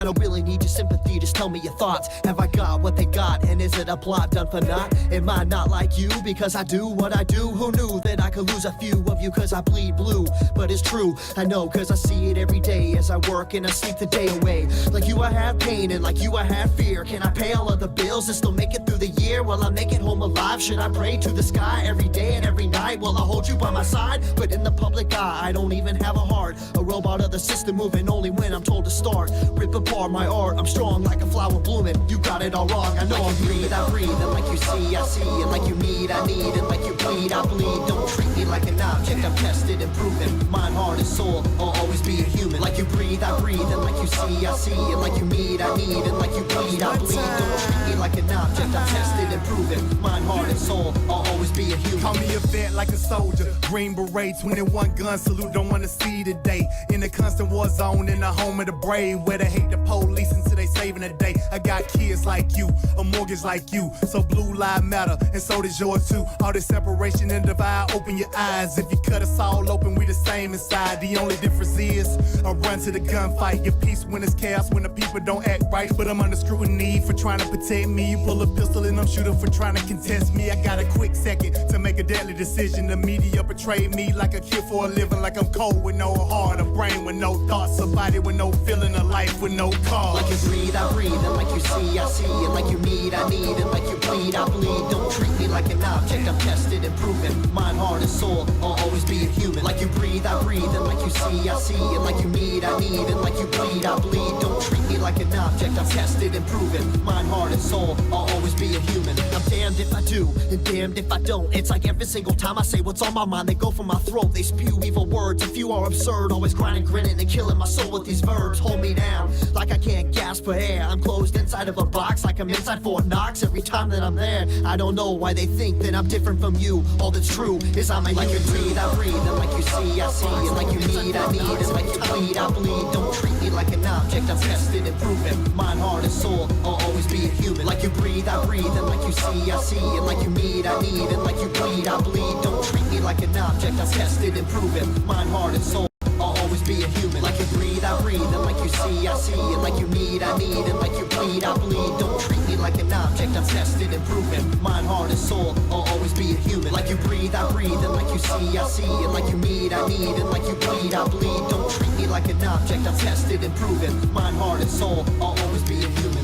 I don't really need your sympathy, just tell me your thoughts. Have I got what they got, and is it a plot done for naught? Am I not like you, because I do what I do? Who knew that I could lose a few of you, cause I bleed blue? But it's true, I know, cause I see it every day as I work and I sleep the day away. Like you I have pain, and like you I have fear. Can I pay all of the bills and still make it through the year? Will I make it home alive? Should I pray to the sky every day and every night? Will I hold you by my side? But in the public eye, I don't even have a heart. A robot of the system moving only when I'm told to start. Rip apart my art, I'm strong like a flower blooming. You got it all wrong, I know. Like you breathe, I breathe, and like you see, I see. And like you need, I need, and like you bleed, I bleed. Don't treat me like an object, I'm tested and proven. Mind, heart, and soul, I'll always be a human. Like you breathe, I breathe, and like you see, I see. And like you need, I need, and like you bleed, I bleed. Don't treat me like an object, I'm tested and proven. Mind, heart, and soul, I'll always be a human. Call me a vet like a soldier, Green Beret, 21 gun salute, don't wanna see today. In a constant war zone, in the home of the brave, where they hate the police until they saving the day. I got kids like you, a mortgage like you, so blue lives matter, and so does yours too. All this separation and divide, open your eyes. If you cut us all open, we the same inside. The only difference is I run to the gunfight. Your peace when it's chaos, when the people don't act right. But I'm under scrutiny for trying to protect me. You pull a pistol and I'm shooting for trying to contest me. I got a quick second to make a deadly decision. The media portray me like a kid for a living, like I'm cold with no heart, a brain with no thoughts, a body with no feeling, a life with no cause. Like you breathe, I breathe, and like you see, I see. And like you need, I need, and like you bleed, I bleed. Don't treat me like an object, I'm tested and proven. Mind, heart, and soul, I'll always be a human. Like you breathe, I breathe, and like you see, I see. And like you need, I need, and like you bleed, I bleed. Don't treat me like an object, I'm tested and proven. Mind, heart, and soul, I'll always be a human. I'm damned if I do, and damned if I don't. It's like every single time I say what's on my mind, they go for my throat, they spew evil words. A few are absurd, always grinding, grinning, and killing my soul with these verbs. Hold me down, like I can't gasp for air. I'm closed inside of a box, like I'm inside Fort Knox. Every time that I'm there, I don't know why they think that I'm different from you. All that's true is I'm a like you breathe, I breathe, and like you see, I see. And like you need, I need, and like you bleed, I bleed. Don't treat me like an object, I'm tested and proven. Mind, heart, and soul, I'll always be a human. Like you breathe, I breathe, and like you see, I see. And like you need, I need, and like you bleed, I bleed. Don't treat me like an object, I'm tested and proven. Mind, heart, and soul, I'll always be a human. Like you breathe, I breathe, and like you see, I see. And like you need, I need, and like you bleed, I bleed. Don't treat me like an object, I'm tested and proven. Mind, heart, and soul, I'll always be a human. Like you breathe, I breathe, and like you see, I see. And like you need, I need, and like you bleed, I bleed. Don't treat me like an object, I'm tested and proven. Mind, heart, and soul, I'll always be a human.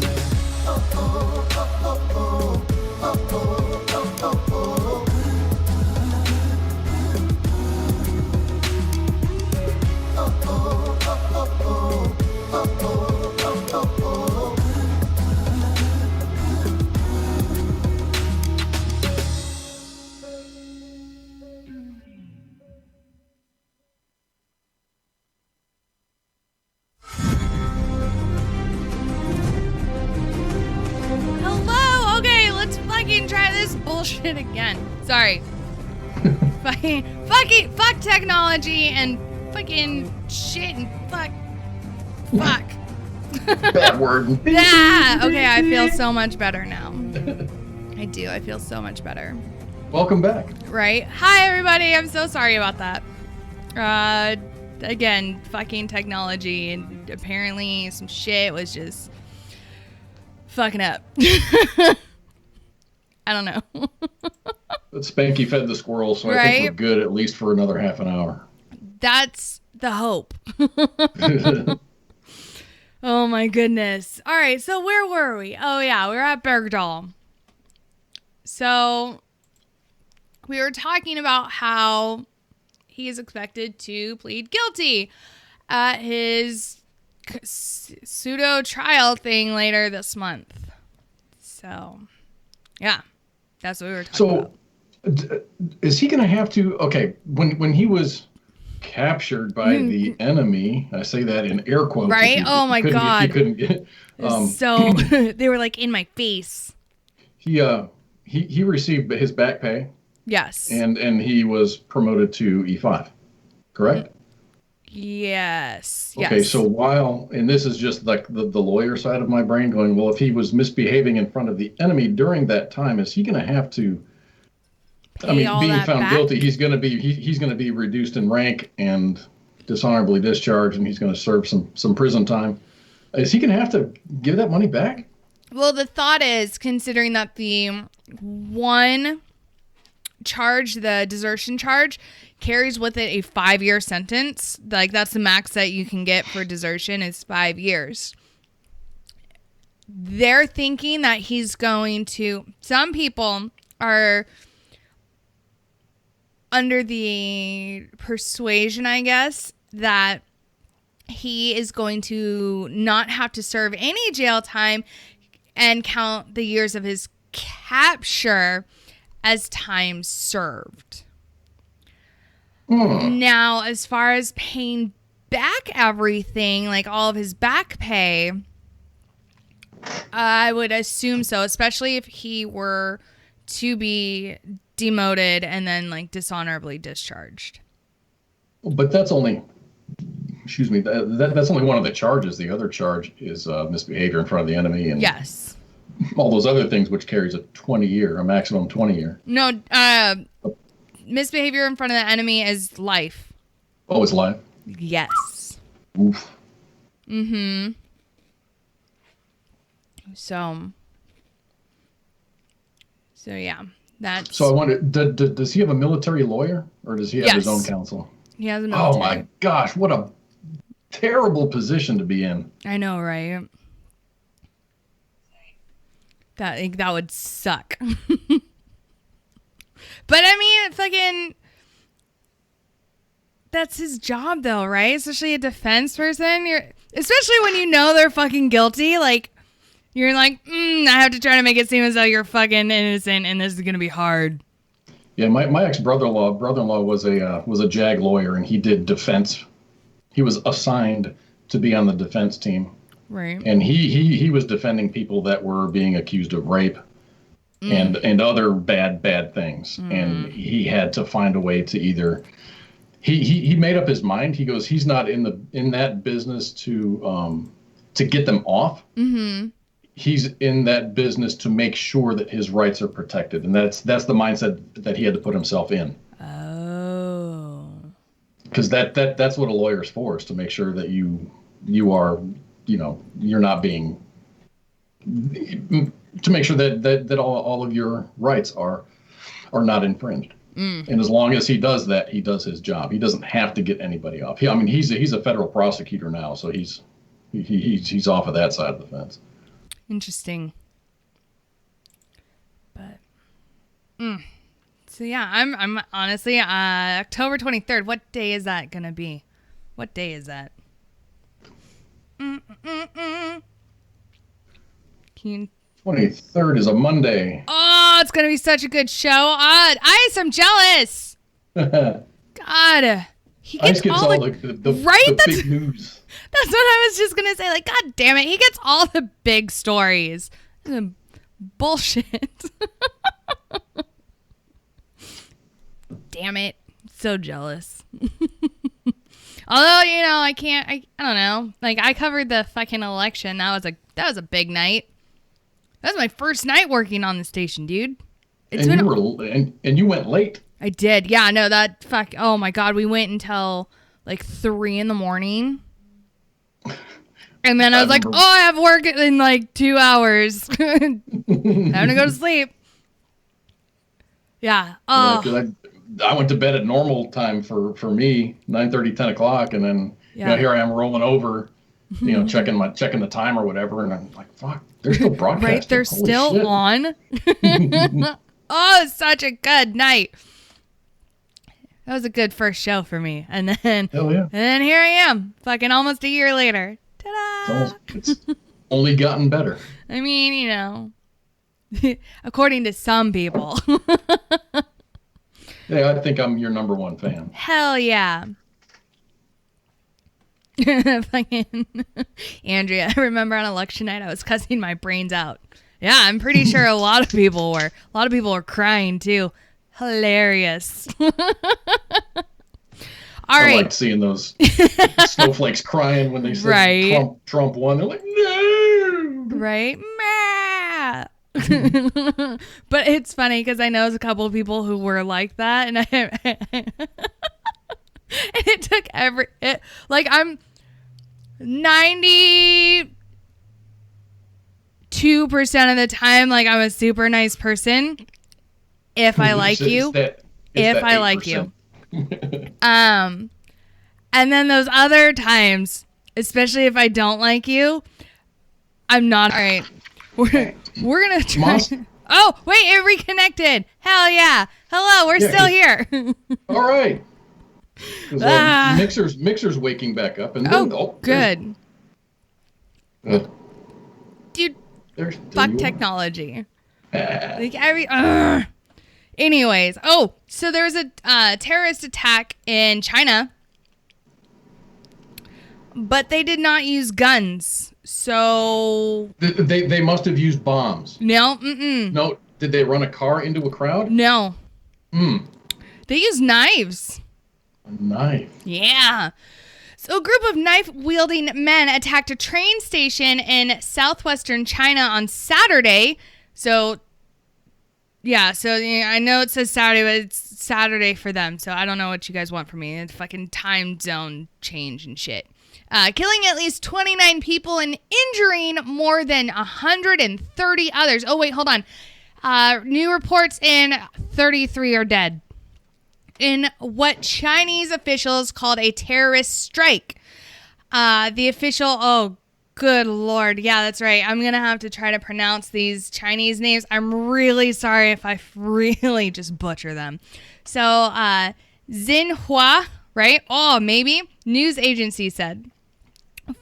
Hello? Okay, let's fucking try this bullshit again. Sorry. Fuck technology and fucking shit and fuck. Bad word. Yeah. Okay, I feel so much better now. I do. I feel so much better. Welcome back. Right? Hi, everybody. I'm so sorry about that. Again, fucking technology, and apparently some shit was just fucking up. I don't know. But Spanky fed the squirrel, so I think we're good at least for another half an hour. That's the hope. Oh my goodness. All right, so where were we? Oh yeah, we were at Bergdahl. So we were talking about how he is expected to plead guilty at his pseudo trial thing later this month. So, yeah, that's what we were talking about. So, is he going to have to? Okay, when he was captured by the enemy, I say that in air quotes. Right? Oh my God! You couldn't get. So they were like in my face. He received his back pay. Yes. And he was promoted to E5, correct? Yes. Okay, so while, and this is just like the lawyer side of my brain going, well, if he was misbehaving in front of the enemy during that time, is he going to have to, being found guilty, he's going to be reduced in rank and dishonorably discharged, and he's going to serve some prison time. Is he going to have to give that money back? Well, the thought is, considering that the one charge, the desertion charge, carries with it a 5-year sentence. Like, that's the max that you can get for desertion is 5 years. They're thinking that he's going to... Some people are under the persuasion, I guess, that he is going to not have to serve any jail time and count the years of his capture as time served. Now, as far as paying back everything, like all of his back pay, I would assume so, especially if he were to be demoted and then like dishonorably discharged. But that's only, excuse me, that's only one of the charges. The other charge is misbehavior in front of the enemy, and yes, all those other things, which carries a maximum 20-year. No, misbehavior in front of the enemy is life. Oh, it's life? Yes. Oof. Mm-hmm. So yeah, that's... So I wonder, does he have a military lawyer, or does he have his own counsel? He has a military. Oh my gosh, what a terrible position to be in. I know, right? That would suck. But I mean, fucking, that's his job though, right? Especially a defense person. Especially when you know they're fucking guilty. Like, you're like, I have to try to make it seem as though you're fucking innocent, and this is gonna be hard. Yeah, my ex-brother-in-law was a JAG lawyer, and he did defense. He was assigned to be on the defense team. Right. And he was defending people that were being accused of rape and other bad things. And he had to find a way to either he made up his mind. He goes, he's not in that business to get them off. Mm-hmm. He's in that business to make sure that his rights are protected. And that's the mindset that he had to put himself in. Oh. Because that's what a lawyer's for, is to make sure that you are, you're not being, to make sure that all of your rights are not infringed. And as long as he does that, he does his job. He doesn't have to get anybody off. He's a federal prosecutor now, so he's off of that side of the fence. Interesting. But so yeah, I'm honestly October 23rd. What day is that gonna be? What day is that? Can you... 23rd is a Monday. Oh, it's gonna be such a good show. I'm jealous. God, he gets Ice all the big news. That's what I was just gonna say. Like, God damn it, he gets all the big stories. Bullshit. Damn it, so jealous. Although, I can't. I don't know. Like, I covered the fucking election. That was a big night. That was my first night working on the station, dude. You went late. I did. Yeah, no, oh my God, we went until like 3 a.m. And then I was like, I have work in like 2 hours. Time to go to sleep. Yeah. Oh. Yeah, I went to bed at normal time for me, 9:30, 10 o'clock. And then, here I am rolling over, checking the time or whatever. And I'm like, fuck, they're still broadcasting. Right, they're Holy still shit. on. Oh, such a good night. That was a good first show for me. And then, hell yeah. And then here I am, fucking almost a year later. Ta-da! It's only gotten better. I mean, according to some people. Yeah, I think I'm your number one fan. Hell yeah. Fucking Andrea, I remember on election night I was cussing my brains out. Yeah, I'm pretty sure a lot of people were. A lot of people were crying too. Hilarious. I liked seeing those snowflakes crying when they said Trump won. They're like, no! Right? But it's funny because I know a couple of people who were like that, and and it took I'm 90 2% of the time, like, I'm a super nice person. If I like you. If I like you. And then those other times, especially if I don't like you, I'm not. All right. We're going to try. Oh, wait, it reconnected. Hell yeah. Hello, we're still here. All right. Mixer's waking back up. And good. Dude, fuck technology. Like anyways. Oh, so there was a terrorist attack in China. But they did not use guns. So they must have used bombs. No, No, did they run a car into a crowd? No. They used knives. A knife. Yeah. So a group of knife-wielding men attacked a train station in southwestern China on Saturday. So I know it says Saturday, but it's Saturday for them. So I don't know what you guys want from me. It's fucking time zone change and shit. Killing at least 29 people and injuring more than 130 others. Oh, wait, hold on. New reports in 33 are dead in what Chinese officials called a terrorist strike. The official, oh, good Lord. Yeah, that's right. I'm going to have to try to pronounce these Chinese names. I'm really sorry if I really just butcher them. So, Xinhua, right? Oh, maybe. News agency said.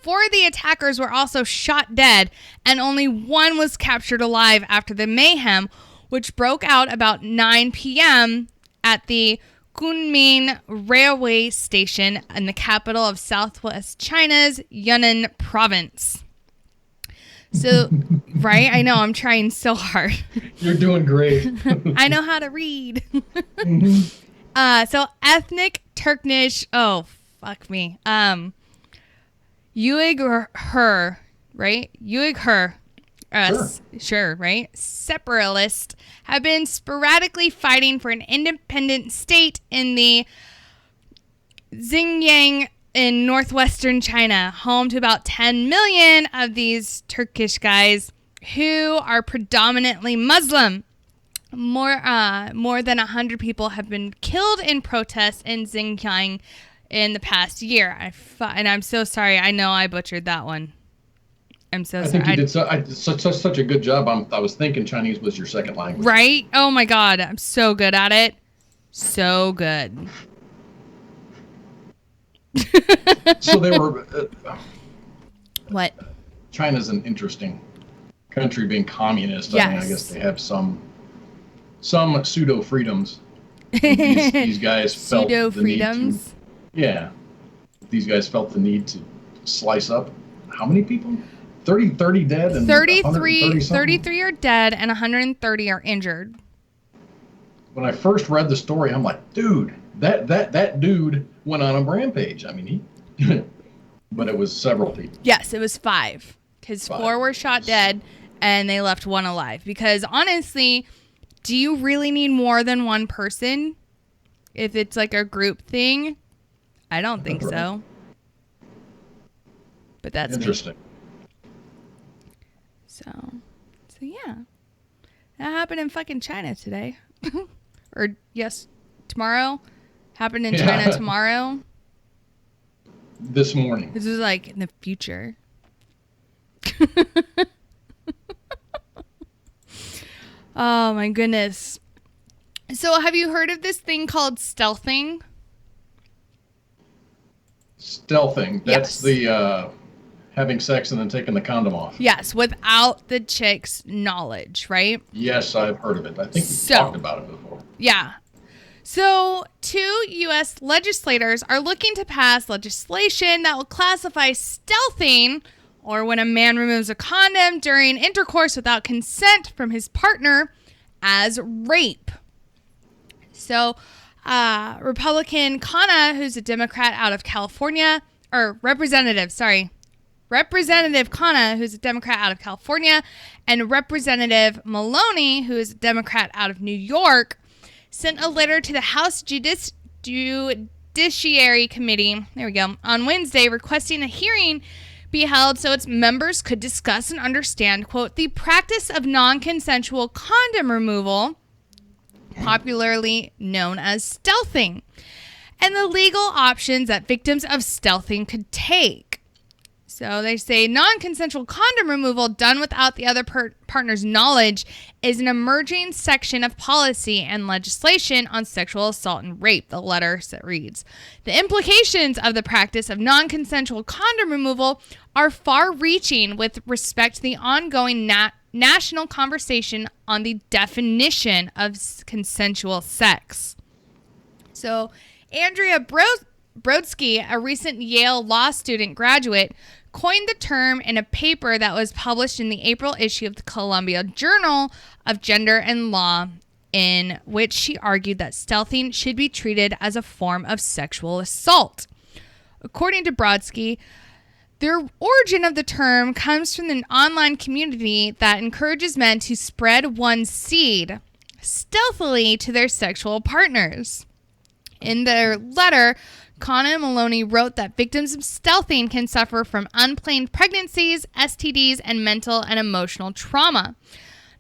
4 of the attackers were also shot dead, and only 1 was captured alive after the mayhem, which broke out about 9 p.m. at the Kunming railway station in the capital of southwest China's Yunnan province. So, right? I know, I'm trying so hard. You're doing great. I know how to read. Mm-hmm. So, ethnic Turkish, oh, fuck me. Uyghur, right? Uyghur, sure, right? Separatists have been sporadically fighting for an independent state in the Xinjiang in northwestern China, home to about 10 million of these Turkish guys who are predominantly Muslim. More than 100 people have been killed in protests in Xinjiang in the past year. And I'm so sorry. I know I butchered that one. I'm so sorry. I think you did such a good job. I was thinking Chinese was your second language. Right? Oh my God. I'm so good at it. So good. So they were... what? China's an interesting country, being communist. Yes. I mean, I guess they have some pseudo freedoms. These guys felt pseudo the need freedoms. to, yeah, these guys felt the need to slice up how many people? 30 dead and 33 are dead and 130 are injured. When I first read the story, I'm like, dude, that dude went on a rampage. I mean, he but it was several people. Yes, it was 5 because 4 were shot dead and they left 1 alive. Because honestly, do you really need more than 1 person if it's like a group thing? I don't think so. But that's interesting. Me. So yeah. That happened in fucking China today. Or yes, tomorrow. Happened in China tomorrow. This morning. This is like in the future. Oh my goodness. So have you heard of this thing called stealthing? Stealthing. That's the having sex and then taking the condom off. Yes, without the chick's knowledge, right? Yes, I've heard of it. I think we talked about it before. Yeah. So 2 U.S. legislators are looking to pass legislation that will classify stealthing, or when a man removes a condom during intercourse without consent from his partner, as rape. So Republican Khanna, who's a Democrat out of California, or Representative Khanna, who's a Democrat out of California, and Representative Maloney, who is a Democrat out of New York, sent a letter to the House Judiciary Committee, there we go, on Wednesday requesting a hearing be held so its members could discuss and understand, quote, the practice of non-consensual condom removal, popularly known as stealthing, and the legal options that victims of stealthing could take. So they say non-consensual condom removal done without the other partner's knowledge is an emerging section of policy and legislation on sexual assault and rape, the letter reads. The implications of the practice of non-consensual condom removal are far-reaching with respect to the ongoing national conversation on the definition of consensual sex. So Andrea Brodsky, a recent Yale law student graduate, coined the term in a paper that was published in the April issue of the Columbia Journal of Gender and Law, in which she argued that stealthing should be treated as a form of sexual assault. According to Brodsky, the origin of the term comes from an online community that encourages men to spread one's seed stealthily to their sexual partners. In their letter, Kana and Maloney wrote that victims of stealthing can suffer from unplanned pregnancies, STDs, and mental and emotional trauma.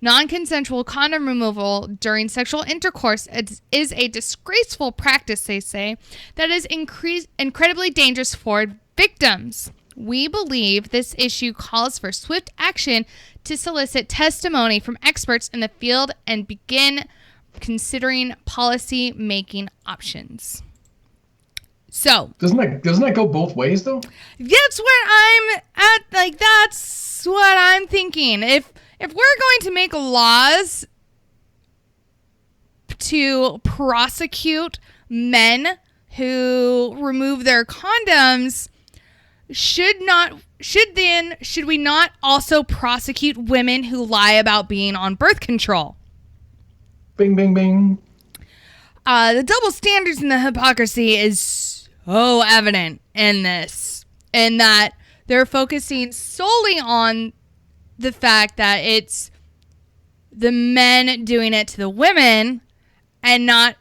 Non-consensual condom removal during sexual intercourse is a disgraceful practice, they say, that is incredibly dangerous for victims. We believe this issue calls for swift action to solicit testimony from experts in the field and begin considering policy-making options. So doesn't that go both ways though? That's where I'm at. Like, that's what I'm thinking. If we're going to make laws to prosecute men who remove their condoms, should we not also prosecute women who lie about being on birth control? Bing, bing, bing. The double standards and the hypocrisy is so evident in this, in that they're focusing solely on the fact that it's the men doing it to the women and not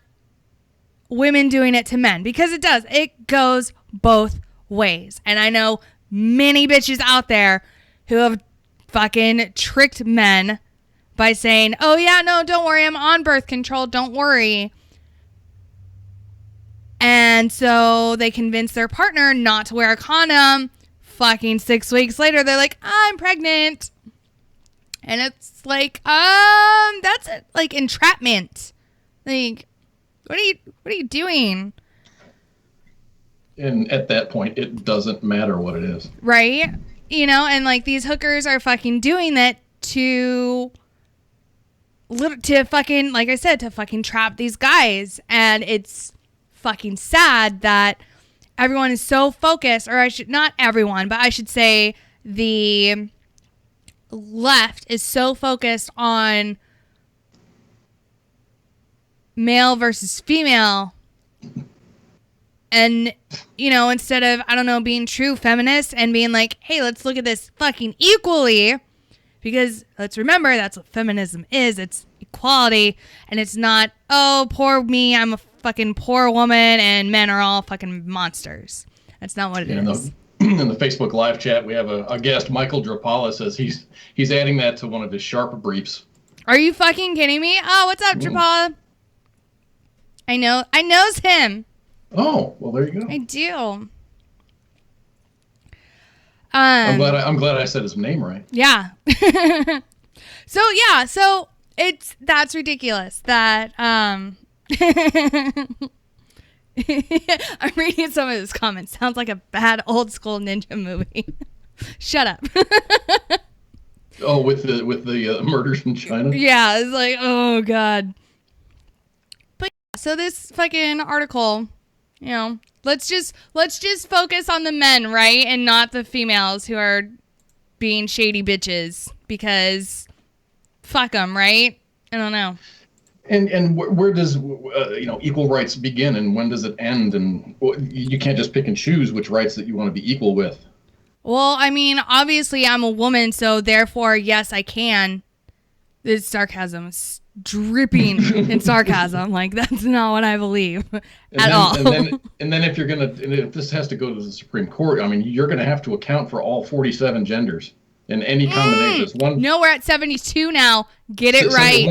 women doing it to men, because it goes both ways. And I know many bitches out there who have fucking tricked men by saying, oh yeah, no, don't worry, I'm on birth control, don't worry. And so they convince their partner not to wear a condom. Fucking 6 weeks later, they're like, I'm pregnant. And it's like, that's like entrapment. Like, what are you doing? And at that point, it doesn't matter what it is. Right? You know, and like these hookers are fucking doing that to fucking, like I said, to fucking trap these guys. And it's fucking sad that everyone is so focused, or not everyone, but I should say the left is so focused on male versus female. And, you know, instead of, I don't know, being true feminists and being like, hey, let's look at this fucking equally, because let's remember that's what feminism is. It's equality, and it's not, oh, poor me, I'm a fucking poor woman and men are all fucking monsters. That's not what it is. In the Facebook live chat, we have a guest, Michael Drapala, says he's adding that to one of his sharp briefs. Are you fucking kidding me? Oh, what's up, Drapala? I knows him. Oh, well, there you go. I do. I'm glad I said his name right. Yeah. So that's ridiculous that I'm reading some of his comments. Sounds like a bad old school ninja movie. Shut up. Oh, with the murders in China? Yeah, it's like, oh god. But yeah, so this fucking article, you know, let's just focus on the men, right? And not the females who are being shady bitches, because fuck them, right? I don't know. And where does equal rights begin, and when does it end? And you can't just pick and choose which rights that you want to be equal with. Well, I mean, obviously I'm a woman, so therefore, yes, I can It's sarcasm. It's dripping in sarcasm. Like, that's not what I believe at all. And then if this has to go to the Supreme Court, I mean, you're going to have to account for all 47 genders in any combinations. No, we're at 72 now. Get it right.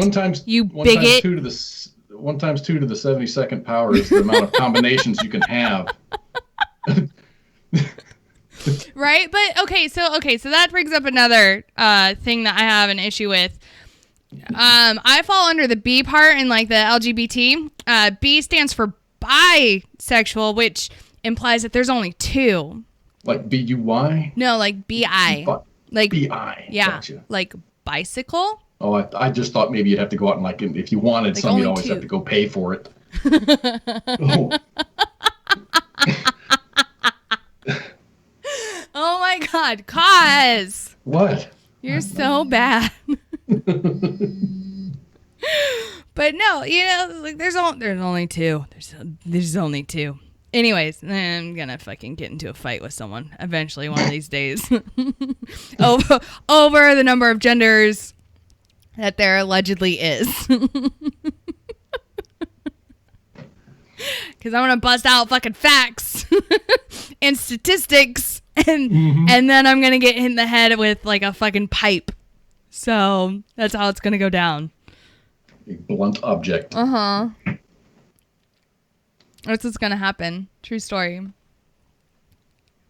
You bigot. 1 times 2 to the 72nd power is the amount of combinations you can have. Right? But okay, so that brings up another thing that I have an issue with. I fall under the B part in like the LGBT. B stands for bisexual, which implies that there's only 2. Like B-U-Y? No, like B-I. Like B-I. Yeah. Gotcha. Like bicycle? Oh, I just thought maybe you'd have to go out and like, if you wanted some, you'd always have to go pay for it. Oh. Oh my God, Cause. What? You're so bad. But no, like there's only 2. There's only 2. Anyways, I'm gonna fucking get into a fight with someone eventually one of these days over the number of genders that there allegedly is. Because I'm gonna bust out fucking facts and statistics, and then I'm gonna get hit in the head with like a fucking pipe. So that's how it's gonna go down. A blunt object. That's what's gonna happen. True story.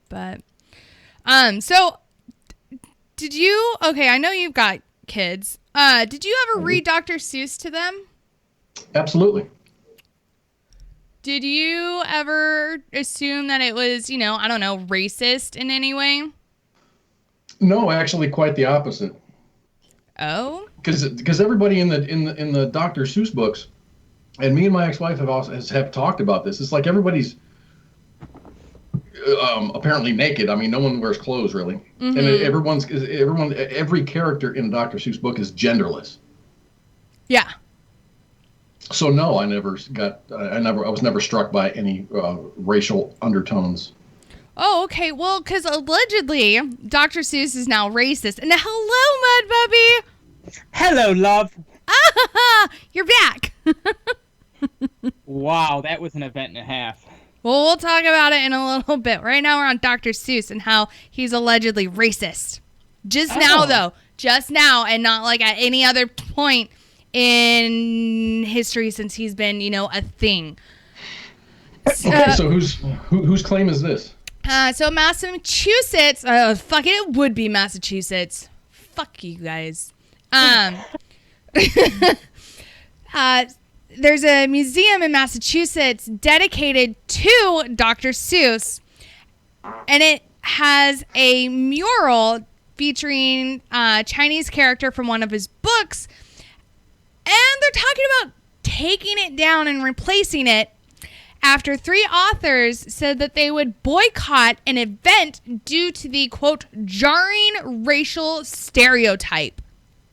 But so did you? Okay, I know you've got kids. Did you ever read Dr. Seuss to them? Absolutely. Did you ever assume that it was, I don't know, racist in any way? No, actually, quite the opposite. Oh. Because everybody in the Dr. Seuss books, and me and my ex-wife have talked about this. It's like everybody's apparently naked. I mean, no one wears clothes really, and every character in a Dr. Seuss book is genderless. Yeah. So no, I was never struck by any racial undertones. Oh, okay. Well, because allegedly Dr. Seuss is now racist. And hello, Mud Puppy. Hello, love. Ah, you're back. Wow, that was an event and a half. Well, we'll talk about it in a little bit. Right now we're on Dr. Seuss and how he's allegedly racist. Now, though. Just now, and not like at any other point in history since he's been, a thing. So whose claim is this? So Massachusetts, fuck it would be Massachusetts. Fuck you guys. There's a museum in Massachusetts dedicated to Dr. Seuss, and it has a mural featuring a Chinese character from one of his books, and they're talking about taking it down and replacing it after 3 authors said that they would boycott an event due to the, quote, jarring racial stereotype,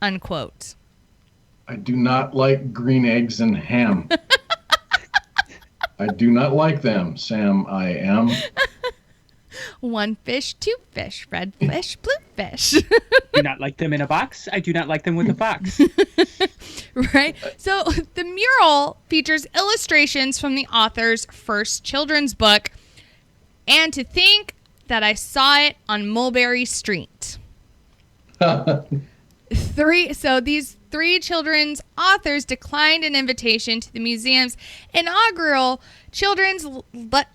unquote. I do not like green eggs and ham. I do not like them, Sam. I am. 1 fish, 2 fish, red fish, blue fish. Do not like them in a box. I do not like them with a box. Right? So the mural features illustrations from the author's first children's book, and to think that I saw it on Mulberry Street. These 3 children's authors declined an invitation to the museum's inaugural Children's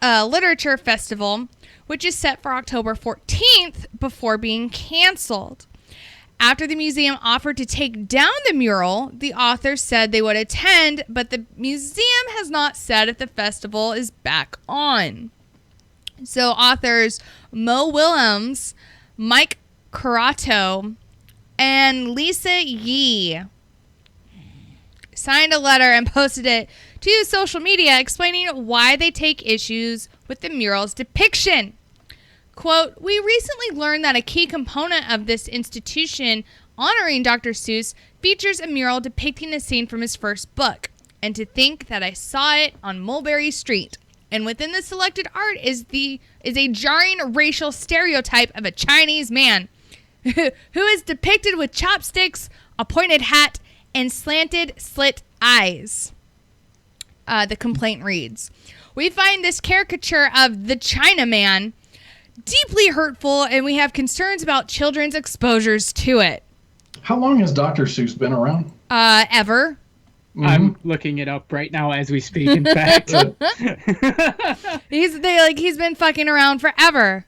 Literature Festival, which is set for October 14th before being canceled. After the museum offered to take down the mural, the authors said they would attend, but the museum has not said if the festival is back on. So authors Mo Willems, Mike Curato, and Lisa Yee signed a letter and posted it to social media explaining why they take issues with the mural's depiction. Quote, "We recently learned that a key component of this institution honoring Dr. Seuss features a mural depicting a scene from his first book, and to think that I saw it on Mulberry Street. And within the selected art is a jarring racial stereotype of a Chinese man who is depicted with chopsticks, a pointed hat, and slanted slit eyes. The complaint reads, "We find this caricature of the Chinaman deeply hurtful, and we have concerns about children's exposures to it." How long has Dr. Seuss been around? Ever. I'm looking it up right now as we speak, in fact. He's been fucking around forever.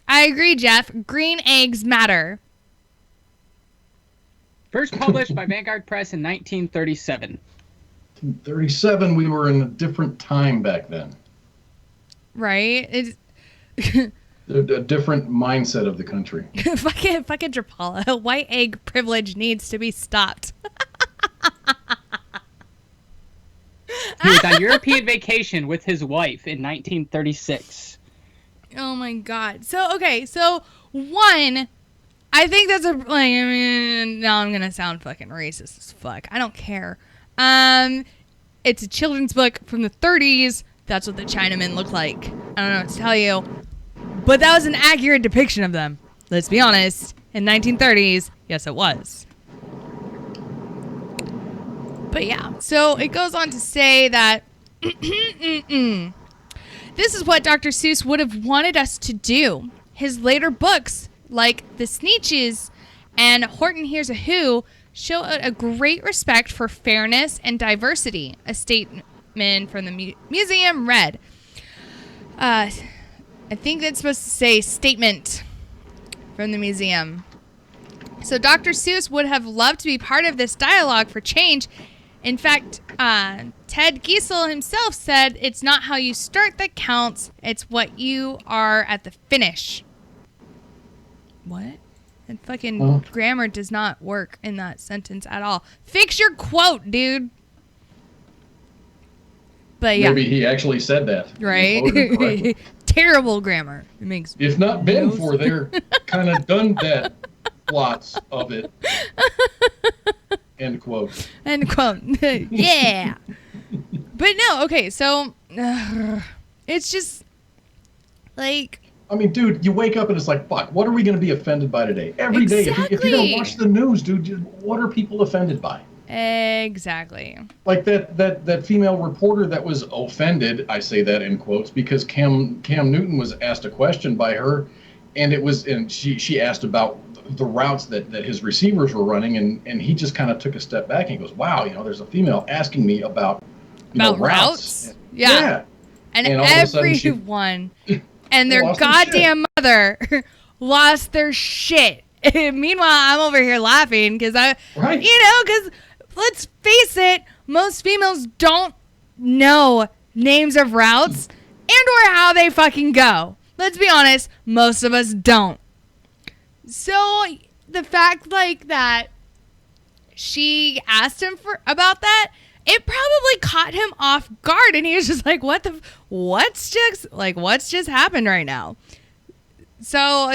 I agree, Jeff. Green eggs matter. First published by Vanguard Press in 1937. 37, we were in a different time back then. Right? It's A different mindset of the country. fucking Drapala. White egg privilege needs to be stopped. He was on European vacation with his wife in 1936. Oh my god. So one, I think that's now I'm gonna sound fucking racist as fuck. I don't care. It's a children's book from the 30s. That's what the Chinamen look like. I don't know what to tell you. But that was an accurate depiction of them. Let's be honest. In 1930s, yes it was. But yeah, so it goes on to say that this is what Dr. Seuss would have wanted us to do. His later books, like The Sneetches and Horton Hears a Who, show a great respect for fairness and diversity, a statement from the museum read. I think that's supposed to say statement from the museum. So Dr. Seuss would have loved to be part of this dialogue for change. In fact, Ted Giesel himself said, "It's not how you start that counts, it's what you are at the finish." What? And fucking grammar does not work in that sentence at all. Fix your quote, dude. But yeah. Maybe he actually said that. Right? Terrible grammar. It makes if not been for their kind of done that plots of it. End quote. End quote. Yeah. But no, okay, so it's just like, I mean, dude, you wake up and it's like, fuck, what are we going to be offended by today? Every day. If you don't watch the news, dude, what are people offended by? Exactly. Like that female reporter that was offended, I say that in quotes, because Cam Newton was asked a question by her, and she asked about the routes that his receivers were running, and he just kind of took a step back and he goes, wow, there's a female asking me about routes. Yeah. And everyone and their goddamn mother lost their shit. Meanwhile, I'm over here laughing because because let's face it, most females don't know names of routes and or how they fucking go. Let's be honest, most of us don't. So the fact that she asked him about that, it probably caught him off guard, and he was just like, what's just happened right now? So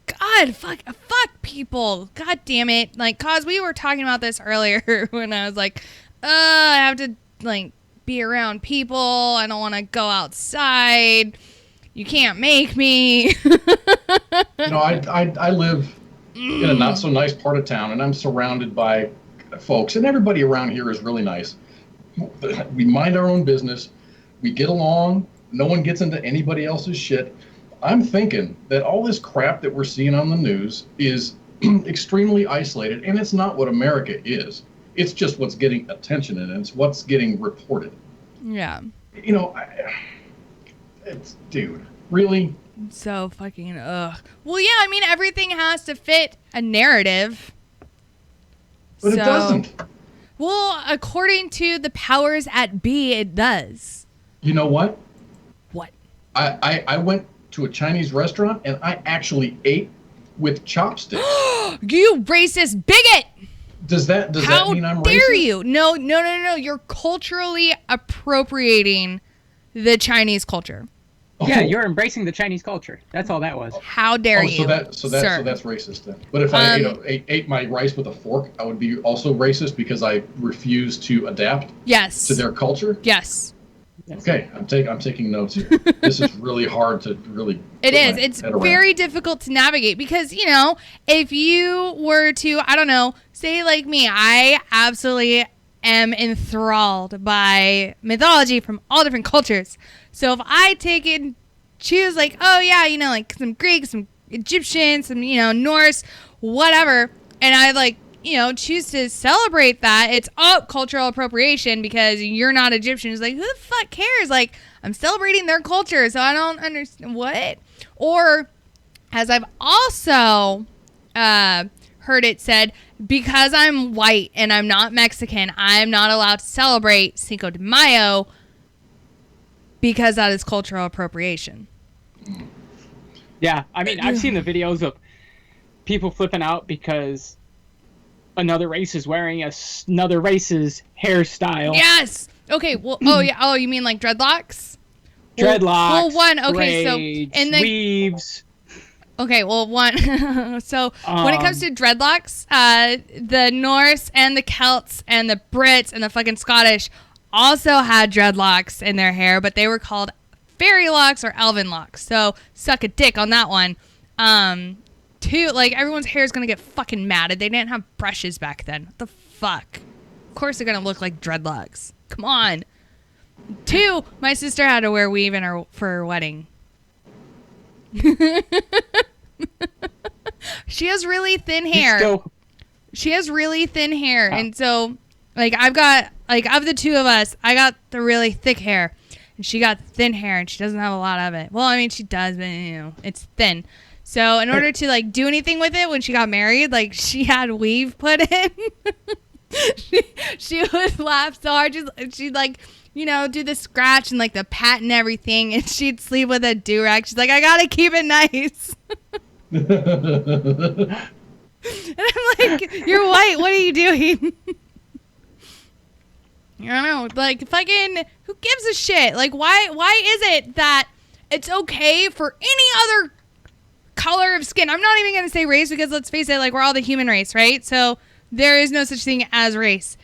God, fuck people. God damn it. Like, cause we were talking about this earlier when I was like, I have to be around people. I don't want to go outside. You can't make me. I live in a not so nice part of town, and I'm surrounded by folks, and everybody around here is really nice. We mind our own business. We get along. No one gets into anybody else's shit. I'm thinking that all this crap that we're seeing on the news is extremely isolated, and it's not what America is. It's just what's getting attention, and it's what's getting reported. Yeah. It's, dude, really? So fucking ugh. Well, yeah, I mean, everything has to fit a narrative. But it doesn't. Well, according to the powers at be, it does. You know what? What? I went to a Chinese restaurant, and I actually ate with chopsticks. You racist bigot! Does that mean I'm racist? How dare you? No. You're culturally appropriating the Chinese culture. Yeah, you're embracing the Chinese culture. That's all that was. How dare you? So that's racist then. But if I ate my rice with a fork, I would be also racist because I refuse to adapt. Yes. To their culture. Yes. Okay, I'm taking notes here. This is really hard to really. It is. It's very difficult to navigate because, you know, if you were to, I don't know, say like me, I absolutely am enthralled by mythology from all different cultures. So if I take and choose like, oh yeah, you know, like some Greek, some Egyptian, some, you know, Norse, whatever, and I like, you know, choose to celebrate that, it's cultural appropriation because you're not Egyptian. It's like, who the fuck cares? Like, I'm celebrating their culture, so I don't understand what. Or, as I've also heard it said, because I'm white and I'm not Mexican, I'm not allowed to celebrate Cinco de Mayo because that is cultural appropriation. Yeah, I mean, I've seen the videos of people flipping out because another race is wearing another race's hairstyle. Yes. Okay. Well. Oh yeah. Oh, you mean like dreadlocks? Dreadlocks. Well, one. Okay. Braids, so and then weaves. Okay. Well, one. So when it comes to dreadlocks, the Norse and the Celts and the Brits and the fucking Scottish also had dreadlocks in their hair, but they were called fairy locks or elven locks. So suck a dick on that one. Two, like, everyone's hair is going to get fucking matted. They didn't have brushes back then. What the fuck? Of course they're going to look like dreadlocks. Come on. Two, my sister had to wear weave for her wedding. She has really thin hair. She has really thin hair. Oh. And so, like, I've got, like, of the two of us, I got the really thick hair. And she got thin hair, and she doesn't have a lot of it. Well, I mean, she does, but, you know, it's thin. So in order to like do anything with it when she got married, like she had weave put in. she would laugh so hard. She'd like, you know, do the scratch and like the pat and everything, and she'd sleep with a do-rag. She's like, I gotta keep it nice. And I'm like, you're white. What are you doing? I don't know. Like fucking, who gives a shit? Like why is it that it's okay for any other color of skin? I'm not even going to say race because let's face it, like we're all the human race, right? So there is no such thing as race.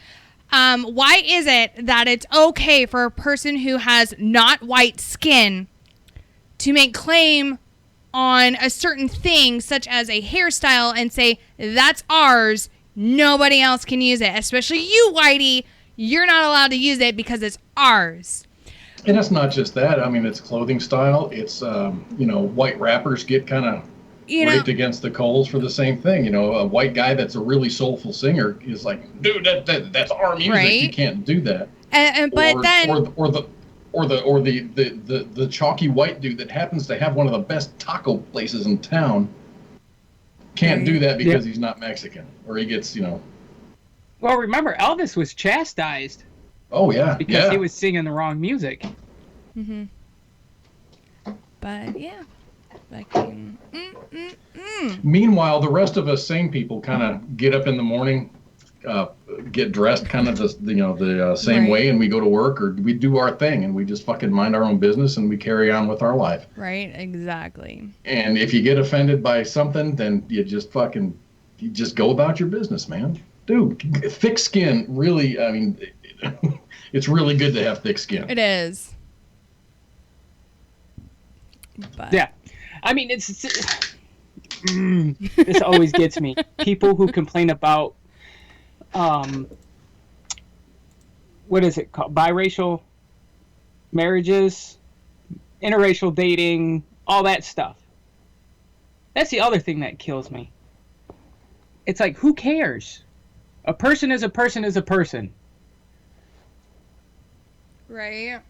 Why is it that it's okay for a person who has not white skin to make claim on a certain thing such as a hairstyle and say that's ours, nobody else can use it, especially you, whitey, you're not allowed to use it because it's ours? And it's not just that. I mean, it's clothing style. It's, you know, white rappers get kind of raked against the coals for the same thing. You know, a white guy that's a really soulful singer is like, dude, that's our music. Right? You can't do that. The chalky white dude that happens to have one of the best taco places in town can't do that because he's not Mexican, or he gets, you know. Well, remember, Elvis was chastised. Oh, yeah. Because he was singing the wrong music. Mm-hmm. But, yeah. Like, Meanwhile, the rest of us sane people kind of get up in the morning, get dressed kind of the same way, and we go to work, or we do our thing, and we just fucking mind our own business, and we carry on with our life. Right, exactly. And if you get offended by something, then you just go about your business, man. Dude, thick skin, really, I mean... It's really good to have thick skin. It is. But. Yeah. I mean, this always gets me. People who complain about, what is it called? Biracial marriages, interracial dating, all that stuff. That's the other thing that kills me. It's like, who cares? A person is a person is a person. Right.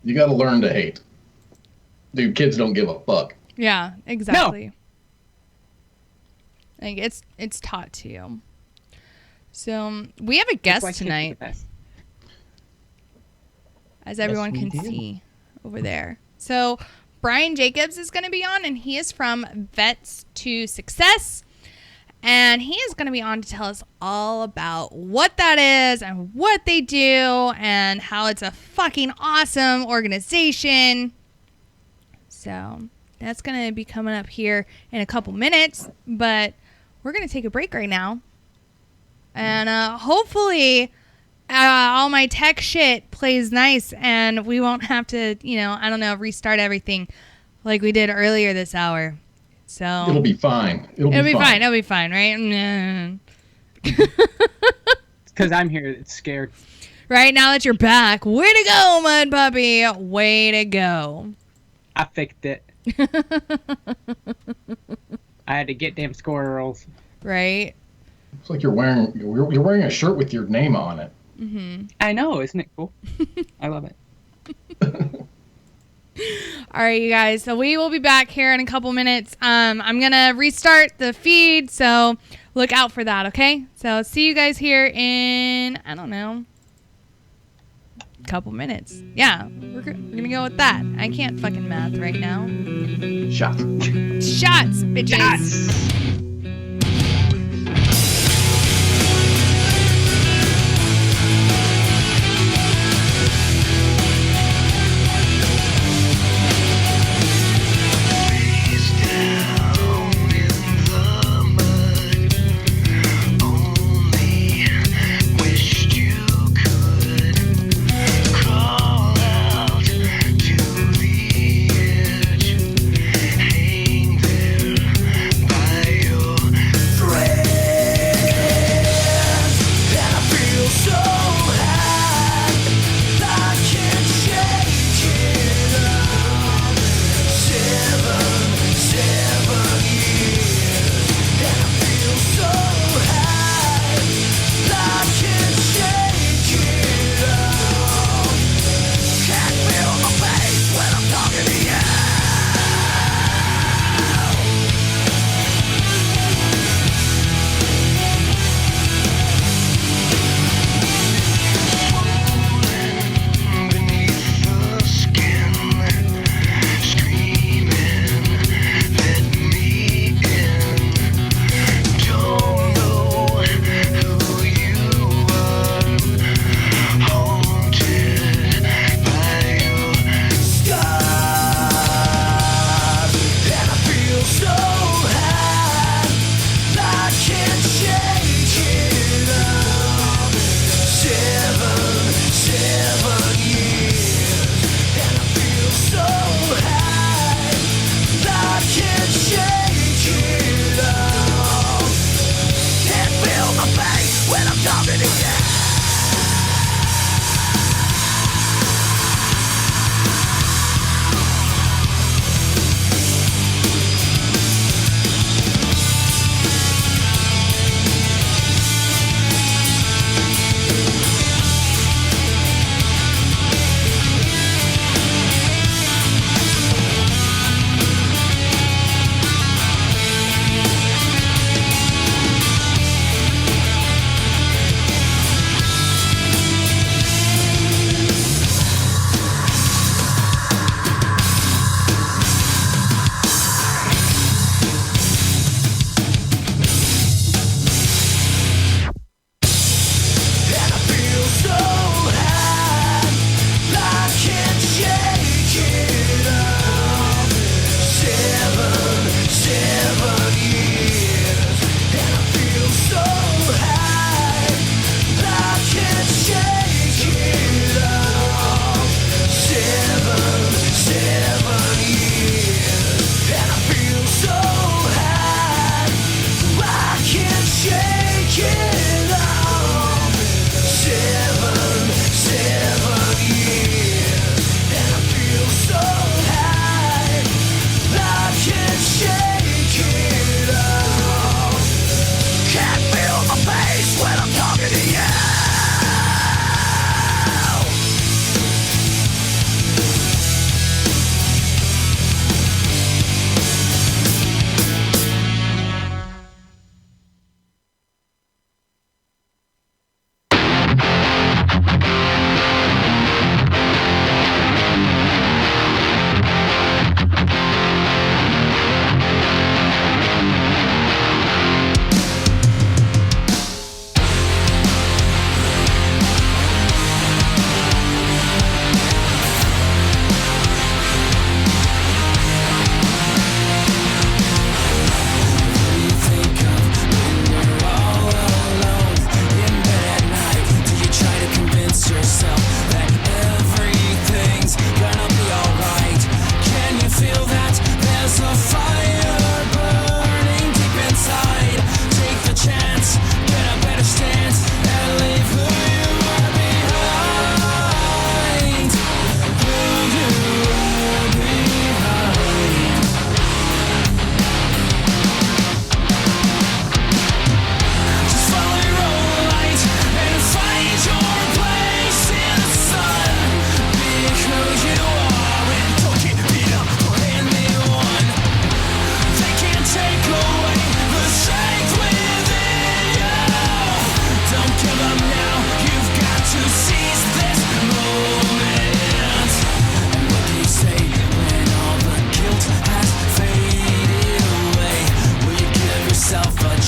You got to learn to hate. Dude, kids don't give a fuck. Yeah, exactly. No. Like it's taught to you. So we have a guest tonight, as everyone can see over there. So Brian Jacobs is going to be on, and he is from Vets to Success. And he is going to be on to tell us all about what that is and what they do and how it's a fucking awesome organization. So that's going to be coming up here in a couple minutes. But we're going to take a break right now. And hopefully all my tech shit plays nice, and we won't have to, restart everything like we did earlier this hour. So it'll be fine. It'll be fine. It'll be fine, right? Because I'm here. It's scared. Right, now that you're back, way to go, Mud Puppy. Way to go. I fixed it. I had to get them squirrels. Right. It's like you're wearing a shirt with your name on it. Mm-hmm. I know, isn't it cool? I love it. All right, you guys. So we will be back here in a couple minutes. I'm gonna restart the feed, so look out for that. Okay. So see you guys here in a couple minutes. Yeah, we're gonna go with that. I can't fucking math right now. Shots, bitches. Shots.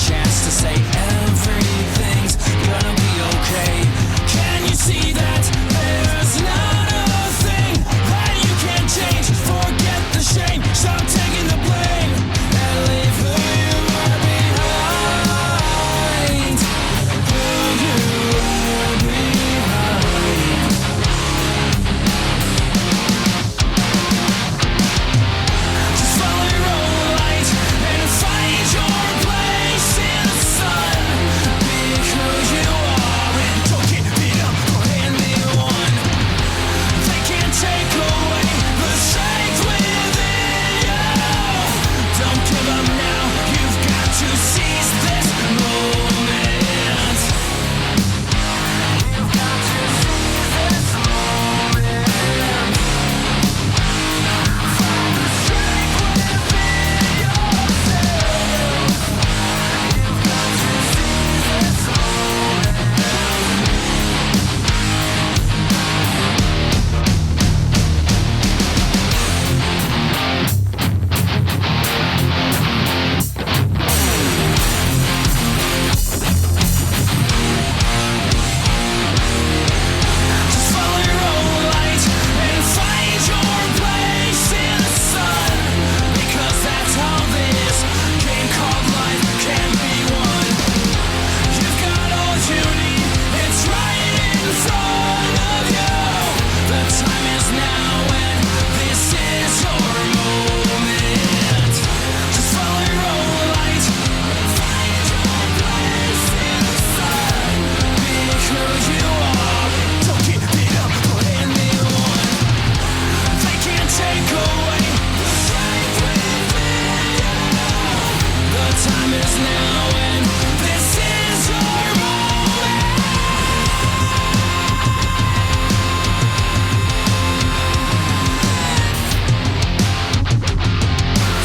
chance to say everything's gonna be okay. Can you see that there's not a thing that you can change? Forget the shame, stop taking the blame, and leave who you are behind. Who you are behind. Just follow your own light and find your place in the sun. Be who you are and don't get beat up or anyone. They can't take away the strength within you. Don't give up now, you've got to seize this moment. You've got to seize this moment. Find the strength within yourself. You've got to seize this moment. Just follow your own light and find your place in the sun, because that's how this game called life can be won. You've got all you need, it's right in front of you. The time is now and this is your moment. Just follow your own light and find your place in the sun. Be who you are, don't get beat up or anyone. They can't take away the strength within you. The time is now and this is your moment.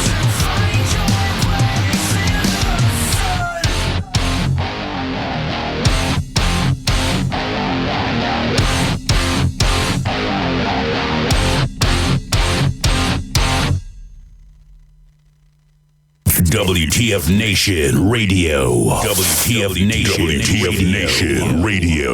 To find your place in the sun. WTF Nation Radio. WTF Nation Radio.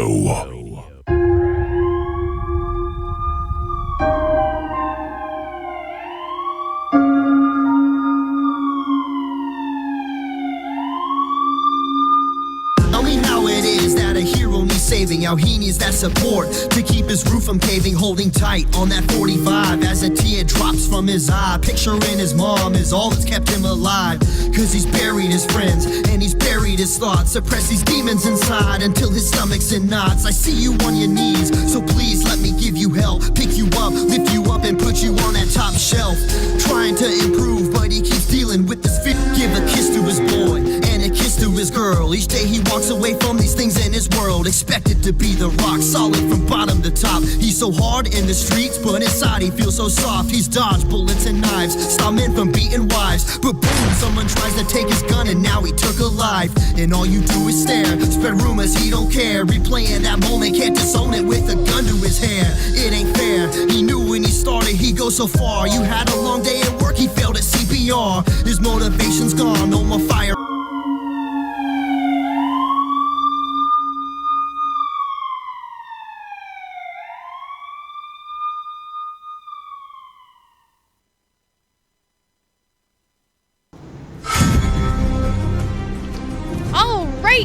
Tell me how it is that a hero needs saving, how he needs that support to keep his roof from caving, holding tight on that 45 as a tear drops from his eye. Picturing his mom is all that's kept him alive, cause he's buried his friends and he's buried his thoughts. Suppress these demons inside until his stomach's in knots. I see you on your knees, so please let me give you help. Pick you up, lift you up and put you on that top shelf. Trying to improve, but he keeps dealing with this fear. Give a kiss to his boy and a kiss to his girl. Each day he walks away from these things in his world, expected to be the rock solid from bottom to top. He's so hard in the streets, but inside he feels so soft. He's dodged bullets and knives, stopped men from beating wives. But boom, someone tries to take his gun and now he took a life. And all you do is stare, spread rumors, he don't care. Replaying that moment, can't disown it with a gun to his hair. It ain't fair, he knew when he started he'd go so far. You had a long day at work, he failed at CPR. His motivation's gone, no more fire.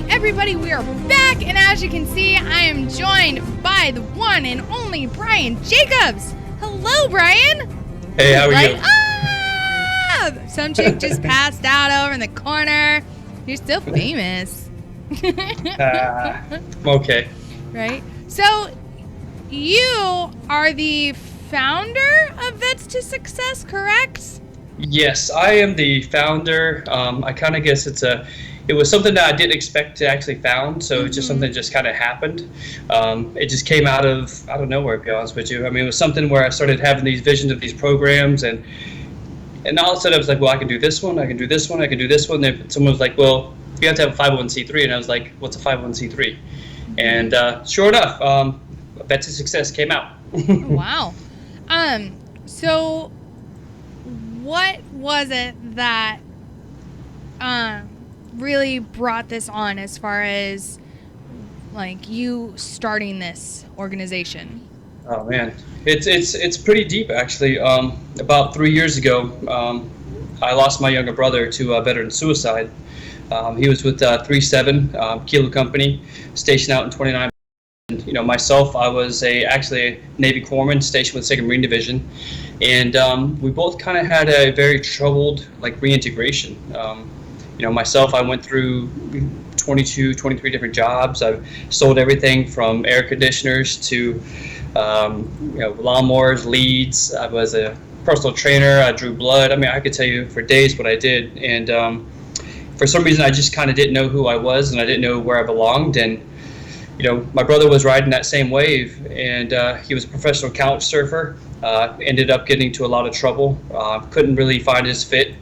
Everybody, we are back, and as you can see, I am joined by the one and only Brian Jacobs. Hello, Brian. Hey, how are you? Ah! Some chick just passed out over in the corner. You're still famous. Okay. Right? So, you are the founder of Vets to Success, correct? Yes, I am the founder. I kind of guess it was something that I didn't expect to actually found, so it's just something that just kind of happened. It just came out of nowhere, to be honest with you. I mean, it was something where I started having these visions of these programs, and all of a sudden I was like, well, I can do this one, I can do this one, I can do this one. Then someone was like, well, you have to have a 501c3, and I was like, what's a 501c3? And sure enough, Vets to Success came out. Wow. So what was it that really brought this on as far as like you starting this organization? Oh man, it's pretty deep actually. About 3 years ago, I lost my younger brother to veteran suicide. He was with 37 Kilo Company, stationed out in 29. And, myself, I was actually a Navy corpsman stationed with 2nd Marine Division, and we both kind of had a very troubled reintegration. Myself, I went through 22, 23 different jobs. I've sold everything from air conditioners to lawnmowers, leads. I was a personal trainer. I drew blood. I mean, I could tell you for days what I did, and for some reason, I just kind of didn't know who I was, and I didn't know where I belonged. And my brother was riding that same wave, and he was a professional couch surfer. Ended up getting into a lot of trouble. Couldn't really find his fit.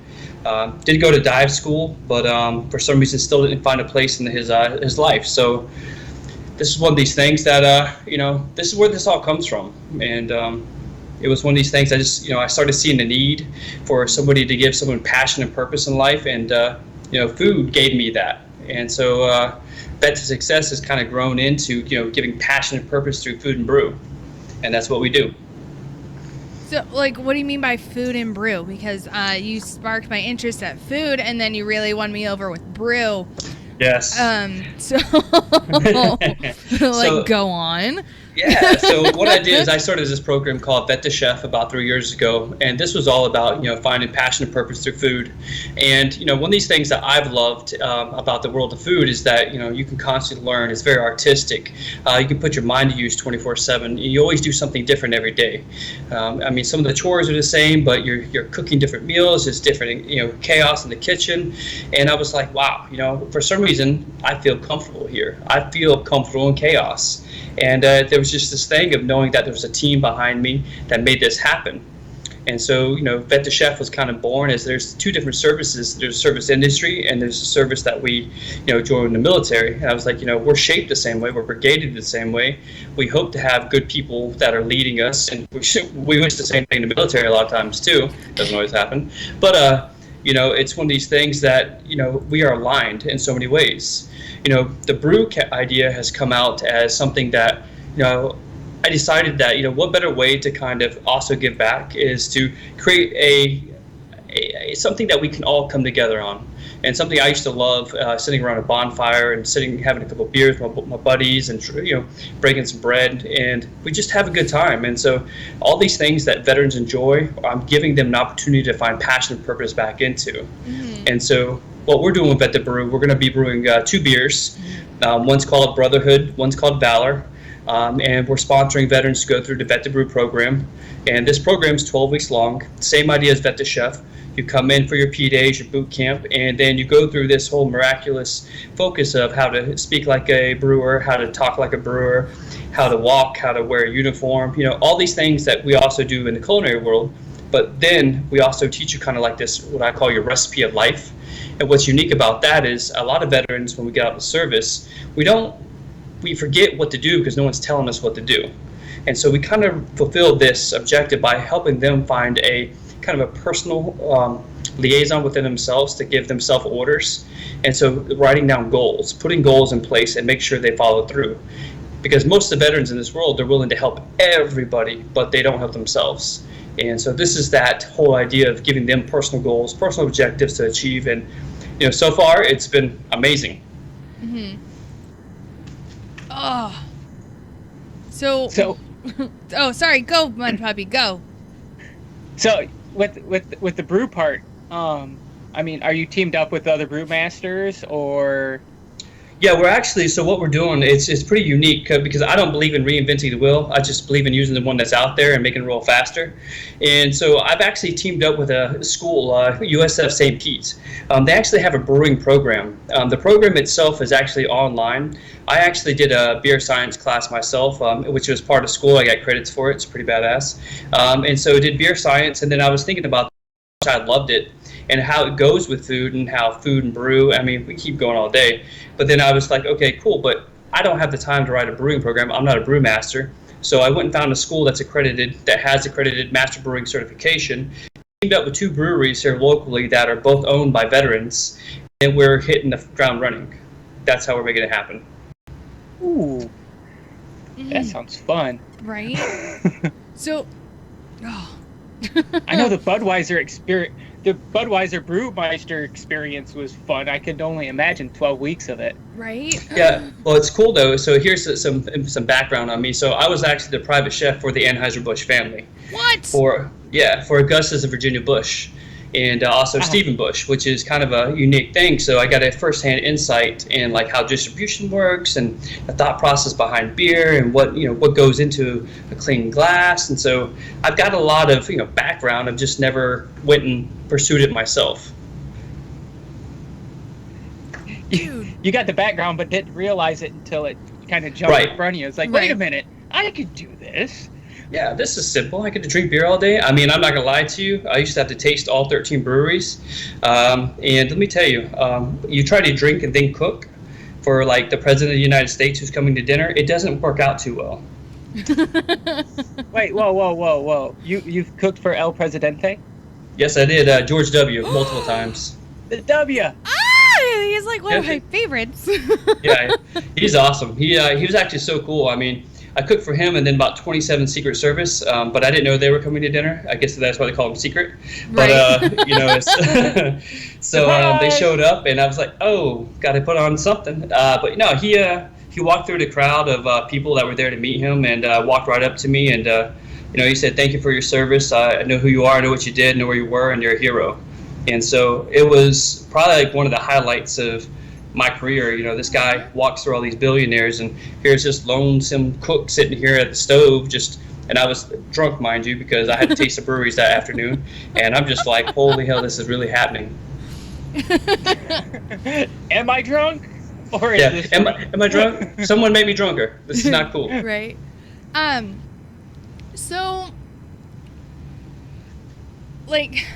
Did go to dive school, but for some reason still didn't find a place in his life. So this is one of these things that this is where this all comes from, and it was one of these things. I started seeing the need for somebody to give someone passion and purpose in life, and food gave me that. And so Bet to Success has kind of grown into giving passion and purpose through food and brew, and that's what we do. So, what do you mean by food and brew? Because you sparked my interest at food, and then you really won me over with brew. Yes. Go on. Yeah, so what I did is I started this program called Bet to Chef about 3 years ago, and this was all about finding passion and purpose through food. And one of these things that I've loved about the world of food is that you can constantly learn. It's very artistic. You can put your mind to use 24/7. You always do something different every day. Some of the chores are the same, but you're cooking different meals. It's different, chaos in the kitchen. And I was like, wow, for some reason I feel comfortable here. I feel comfortable in chaos. And there was just this thing of knowing that there was a team behind me that made this happen. And so, Bet to Chef was kind of born as there's two different services. There's a service industry, and there's a service that we, joined the military. And I was like, we're shaped the same way. We're brigaded the same way. We hope to have good people that are leading us. And we wish the same thing in the military a lot of times, too. Doesn't always happen. But, it's one of these things that, we are aligned in so many ways. The brew idea has come out as something that, I decided that, what better way to kind of also give back is to create a something that we can all come together on. And something I used to love, sitting around a bonfire and having a couple of beers with my buddies and, breaking some bread, and we just have a good time. And so all these things that veterans enjoy, I'm giving them an opportunity to find passion and purpose back into. Mm-hmm. And so what we're doing with Bet to Brew, we're going to be brewing 2 beers. One's called Brotherhood, one's called Valor. And we're sponsoring veterans to go through the Bet to Brew program. And this program is 12 weeks long. Same idea as Bet to Chef. You come in for your P days, your boot camp, and then you go through this whole miraculous focus of how to speak like a brewer, how to talk like a brewer, how to walk, how to wear a uniform, all these things that we also do in the culinary world. But then we also teach you kind of like this, what I call your recipe of life. And what's unique about that is a lot of veterans, when we get out of service, we forget what to do because no one's telling us what to do. And so we kind of fulfill this objective by helping them find a kind of a personal liaison within themselves to give themselves orders. And so writing down goals, putting goals in place and make sure they follow through. Because most of the veterans in this world, they're willing to help everybody, but they don't help themselves. And so this is that whole idea of giving them personal goals, personal objectives to achieve. And, so far it's been amazing. Mm-hmm. Oh. So oh, sorry. Go, Mud Puppy. Go. So with the brew part, are you teamed up with other brewmasters or? Yeah, so what we're doing, it's pretty unique because I don't believe in reinventing the wheel. I just believe in using the one that's out there and making it roll faster. And so I've actually teamed up with a school, USF St. Pete's. They actually have a brewing program. The program itself is actually online. I actually did a beer science class myself, which was part of school. I got credits for it. It's pretty badass. And so I did beer science, and then I was thinking about I loved it and how it goes with food and how food and brew, we keep going all day. But then I was like, okay, cool, but I don't have the time to write a brewing program. I'm not a brewmaster. So I went and found a school that has accredited master brewing certification. Teamed up with 2 breweries here locally that are both owned by veterans. and we're hitting the ground running. That's how we're making it happen. Ooh, that sounds fun. Right? So, I know the Budweiser Brewmeister experience was fun. I could only imagine 12 weeks of it. Right? Yeah, well, it's cool though. So here's some background on me. So I was actually the private chef for the Anheuser-Busch family. What? For Augustus and Virginia Bush, and also Stephen Bush, which is kind of a unique thing. So I got a firsthand insight in like how distribution works and the thought process behind beer and what goes into a clean glass. And so I've got a lot of background. I've just never went and pursued it myself. Dude. You got the background, but didn't realize it until it kind of jumped in front of you. It's like, wait a minute, I could do this. Yeah, this is simple. I get to drink beer all day. I mean, I'm not going to lie to you. I used to have to taste all 13 breweries. And let me tell you, you try to drink and then cook for like the President of the United States who's coming to dinner. It doesn't work out too well. Wait, whoa. You've cooked for El Presidente? Yes, I did. George W. multiple times. The W! He's like one of my favorites. Yeah, he's awesome. He was actually so cool. I mean, I cooked for him and then about 27 Secret Service, but I didn't know they were coming to dinner. I guess that's why they call them secret. But, so they showed up and I was like, oh, got to put on something. But no, he walked through the crowd of people that were there to meet him and walked right up to me and, he said, thank you for your service. I know who you are, I know what you did, know where you were, and you're a hero. And so it was probably like one of the highlights of my career. This guy walks through all these billionaires and here's this lonesome cook sitting here at the stove and I was drunk, mind you, because I had to taste the breweries that afternoon, and I'm just like, holy hell, this is really happening. Am I drunk? Or is this am I drunk? Someone made me drunker. This is not cool. Right. So like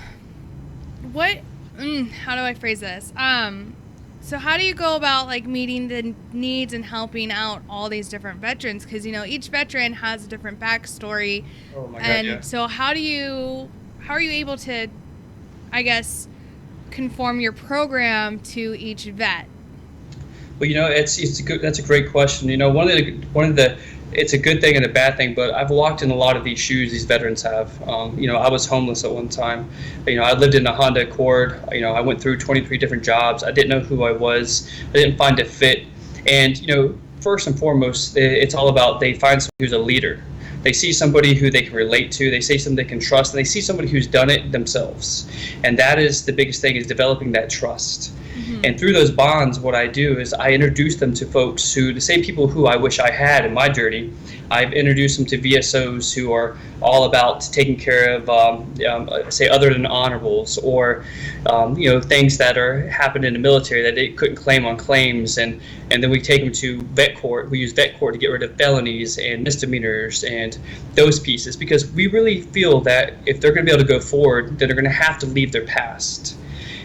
what how do I phrase this? So how do you go about like meeting the needs and helping out all these different veterans? Because each veteran has a different backstory. Oh my God, and so how are you able to, I guess, conform your program to each vet? Well, that's a great question. One of the it's a good thing and a bad thing, but I've walked in a lot of these shoes these veterans have. I was homeless at one time. I lived in a Honda Accord. I went through 23 different jobs. I didn't know who I was. I didn't find a fit. And, first and foremost, it's all about they find somebody who's a leader. They see somebody who they can relate to. They see somebody they can trust. And they see somebody who's done it themselves. And that is the biggest thing, is developing that trust. Mm-hmm. And through those bonds, what I do is I introduce them to folks the same people who I wish I had in my journey. I've introduced them to VSOs who are all about taking care of, say, other than honorables, or, things that happened in the military that they couldn't claim on claims. And then we take them to vet court. We use vet court to get rid of felonies and misdemeanors and those pieces, because we really feel that if they're going to be able to go forward, then they're going to have to leave their past.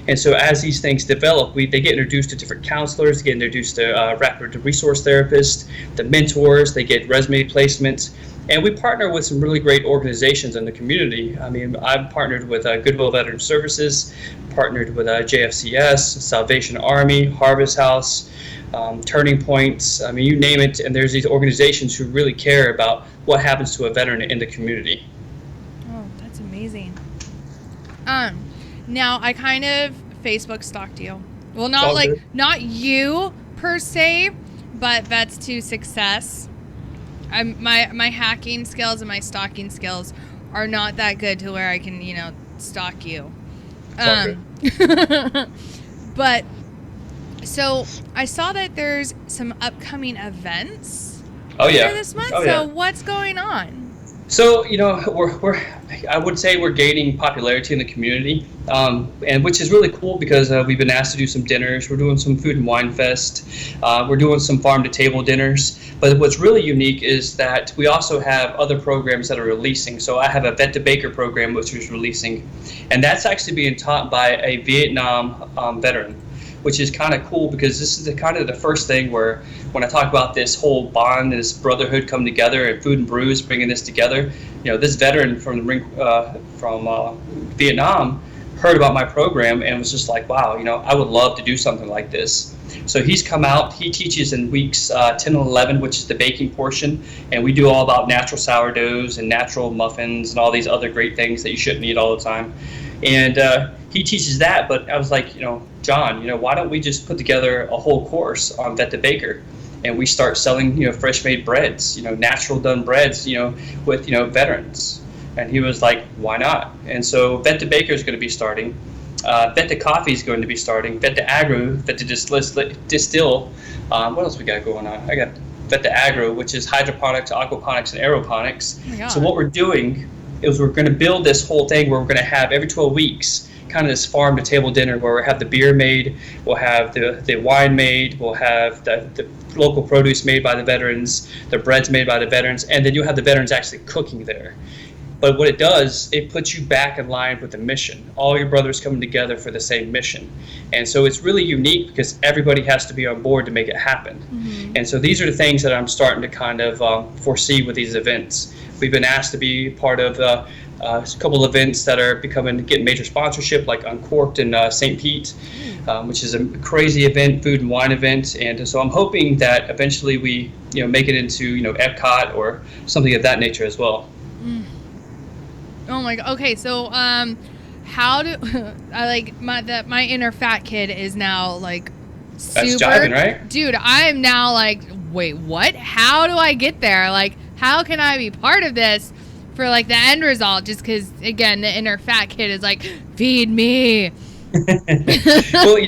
And so as these things develop, they get introduced to different counselors, get introduced to rapid resource therapists, the mentors, they get resume placements. And we partner with some really great organizations in the community. I mean, I've partnered with Goodwill Veteran Services, partnered with JFCS, Salvation Army, Harvest House, Turning Points. I mean, you name it. And there's these organizations who really care about what happens to a veteran in the community. Oh, that's amazing. Now, I kind of Facebook stalked you. Well, not you per se, but Vets to Success. My hacking skills and my stalking skills are not that good to where I can, stalk you. But so I saw that there's some upcoming events. This month. So what's going on? So, I would say we're gaining popularity in the community, and which is really cool, because we've been asked to do some dinners. We're doing some food and wine fest. We're doing some farm to table dinners. But what's really unique is that we also have other programs that are releasing. So I have a Vet to Baker program, which is releasing, and that's actually being taught by a Vietnam veteran, which is kind of cool, because this is kind of the first thing where, when I talk about this whole bond, this brotherhood come together, and Food and Brew is bringing this together. This veteran from Vietnam heard about my program and was just like, wow, I would love to do something like this. So he's come out. He teaches in weeks 10 and 11, which is the baking portion, and we do all about natural sourdoughs and natural muffins and all these other great things that you shouldn't eat all the time. And he teaches that, but I was like, John, why don't we just put together a whole course on Vet the Baker, and we start selling, fresh made breads, natural done breads, with, veterans. And he was like, why not? And so Vet the Baker is going to be starting. Vet the Coffee is going to be starting. Vet the Agro, Vet the Distill. What else we got going on? I got Vet the Agro, which is hydroponics, aquaponics, and aeroponics. Oh so what we're doing is we're going to build this whole thing where we're going to have every 12 weeks kind of this farm to table dinner where we'll have the beer made, we'll have the wine made, we'll have the local produce made by the veterans, the breads made by the veterans, and then you'll have the veterans actually cooking there. But what it does, it puts you back in line with the mission. All your brothers coming together for the same mission. And so it's really unique because everybody has to be on board to make it happen. Mm-hmm. And so these are the things that I'm starting to kind of foresee with these events. We've been asked to be part of a couple of events that are getting major sponsorship, like Uncorked in St. Pete, which is a crazy event, food and wine event. And so I'm hoping that eventually we make it into Epcot or something of that nature as well. Mm. Oh my god. Okay, so how do I like my inner fat kid is now like super. That's jiving, right? Dude, I'm now like, wait, what? How do I get there? Like, how can I be part of this for like the end result? Just because, again, the inner fat kid is like, feed me. Well,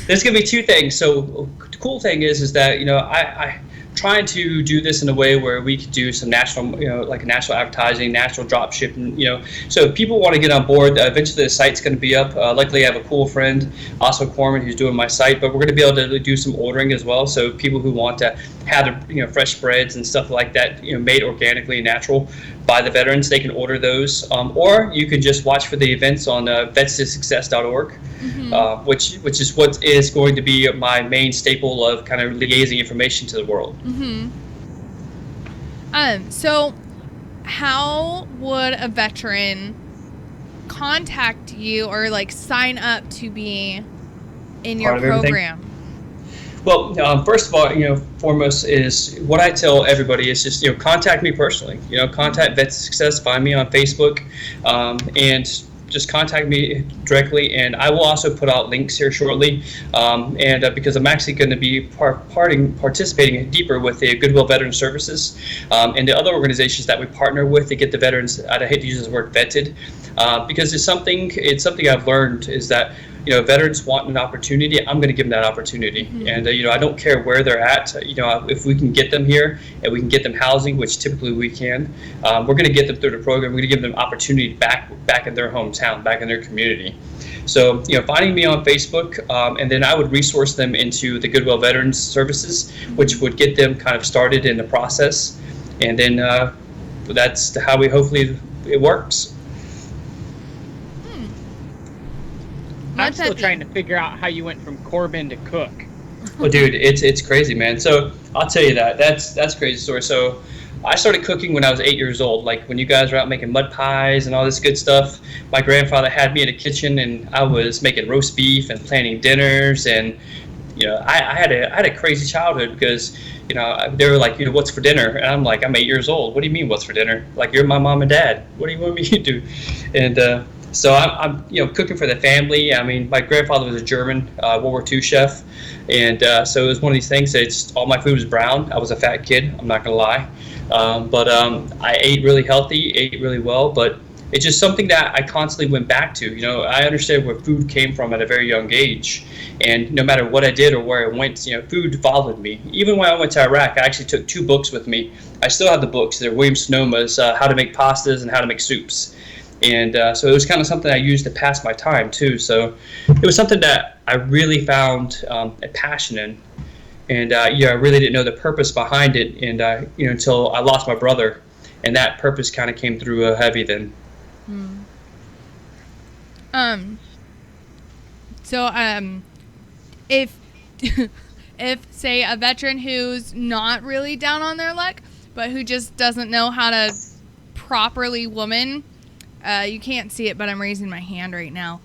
there's gonna be two things. So the cool thing is that I trying to do this in a way where we could do some national, like national advertising, national drop shipping, So if people want to get on board, eventually the site's going to be up. Luckily, I have a cool friend, Oscar Corman, who's doing my site, but we're going to be able to do some ordering as well. So people who want to have fresh breads and stuff like that, made organically and natural by the veterans, they can order those. Or you can just watch for the events on vetstosuccess.org, mm-hmm. Which is what is going to be my main staple of kind of liaising information to the world. Mm-hmm. So how would a veteran contact you or like sign up to be in your program? Well, first of all, foremost is what I tell everybody is just, contact me personally. Contact Vet Success, find me on Facebook, and just contact me directly. And I will also put out links here shortly. Because I'm actually going to be participating deeper with the Goodwill Veteran Services and the other organizations that we partner with to get the veterans. I hate to use this word vetted, because it's something I've learned is that. Veterans want an opportunity. I'm going to give them that opportunity, mm-hmm. and I don't care where they're at. If we can get them here and we can get them housing, which typically we can, we're going to get them through the program. We're going to give them opportunity back in their hometown, back in their community. So finding me on Facebook, and then I would resource them into the Goodwill Veterans Services, which would get them kind of started in the process, and then that's how hopefully it works. I'm still trying to figure out how you went from Corbin to cook. Well, dude, it's crazy, man. So I'll tell you that's a crazy story. So I started cooking when I was 8 years old. Like when you guys were out making mud pies and all this good stuff, my grandfather had me in the kitchen and I was making roast beef and planning dinners. And I had a crazy childhood because they were like, what's for dinner? And I'm like, I'm 8 years old. What do you mean, what's for dinner? Like, you're my mom and dad. What do you want me to do? And so I'm cooking for the family. I mean, my grandfather was a German World War II chef, and so it was one of these things that all my food was brown. I was a fat kid, I'm not gonna lie, but I ate really healthy, ate really well, but it's just something that I constantly went back to. I understand where food came from at a very young age, and no matter what I did or where I went, food followed me. Even when I went to Iraq, I actually took 2 books with me. I still have the books. They're William Sonoma's How to Make Pastas and How to Make Soups. And so it was kind of something I used to pass my time too. So it was something that I really found a passion in, and I really didn't know the purpose behind it, and until I lost my brother, and that purpose kind of came through heavy then. So if if say a veteran who's not really down on their luck, but who just doesn't know how to properly woman. You can't see it, but I'm raising my hand right now.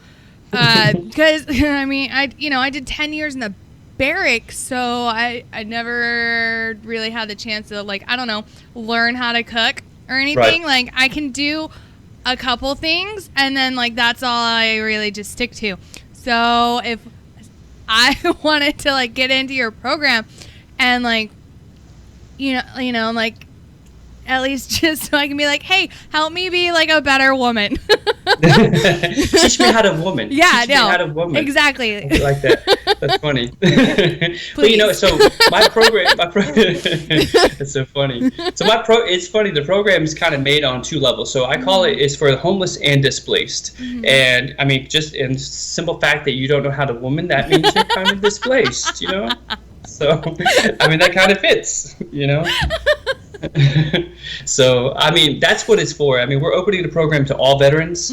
Because I mean, I did 10 years in the barracks, so I never really had the chance to, like, I don't know, learn how to cook or anything. Right. Like, I can do a couple things, and then, like, that's all I really just stick to. So if I wanted to, like, get into your program and, like, like, at least just so I can be like, hey, help me be, like, a better woman. Teach me how to woman. Yeah, Teach me how to woman. Exactly. I like that. That's funny. But so my program, that's so funny. So it's funny. The program is kind of made on two levels. So I call it's for the homeless and displaced. And I mean, just in simple fact that you don't know how to woman, that means you're kind of displaced, So, I mean, that kind of fits, So, I mean, that's what it's for. I mean, we're opening the program to all veterans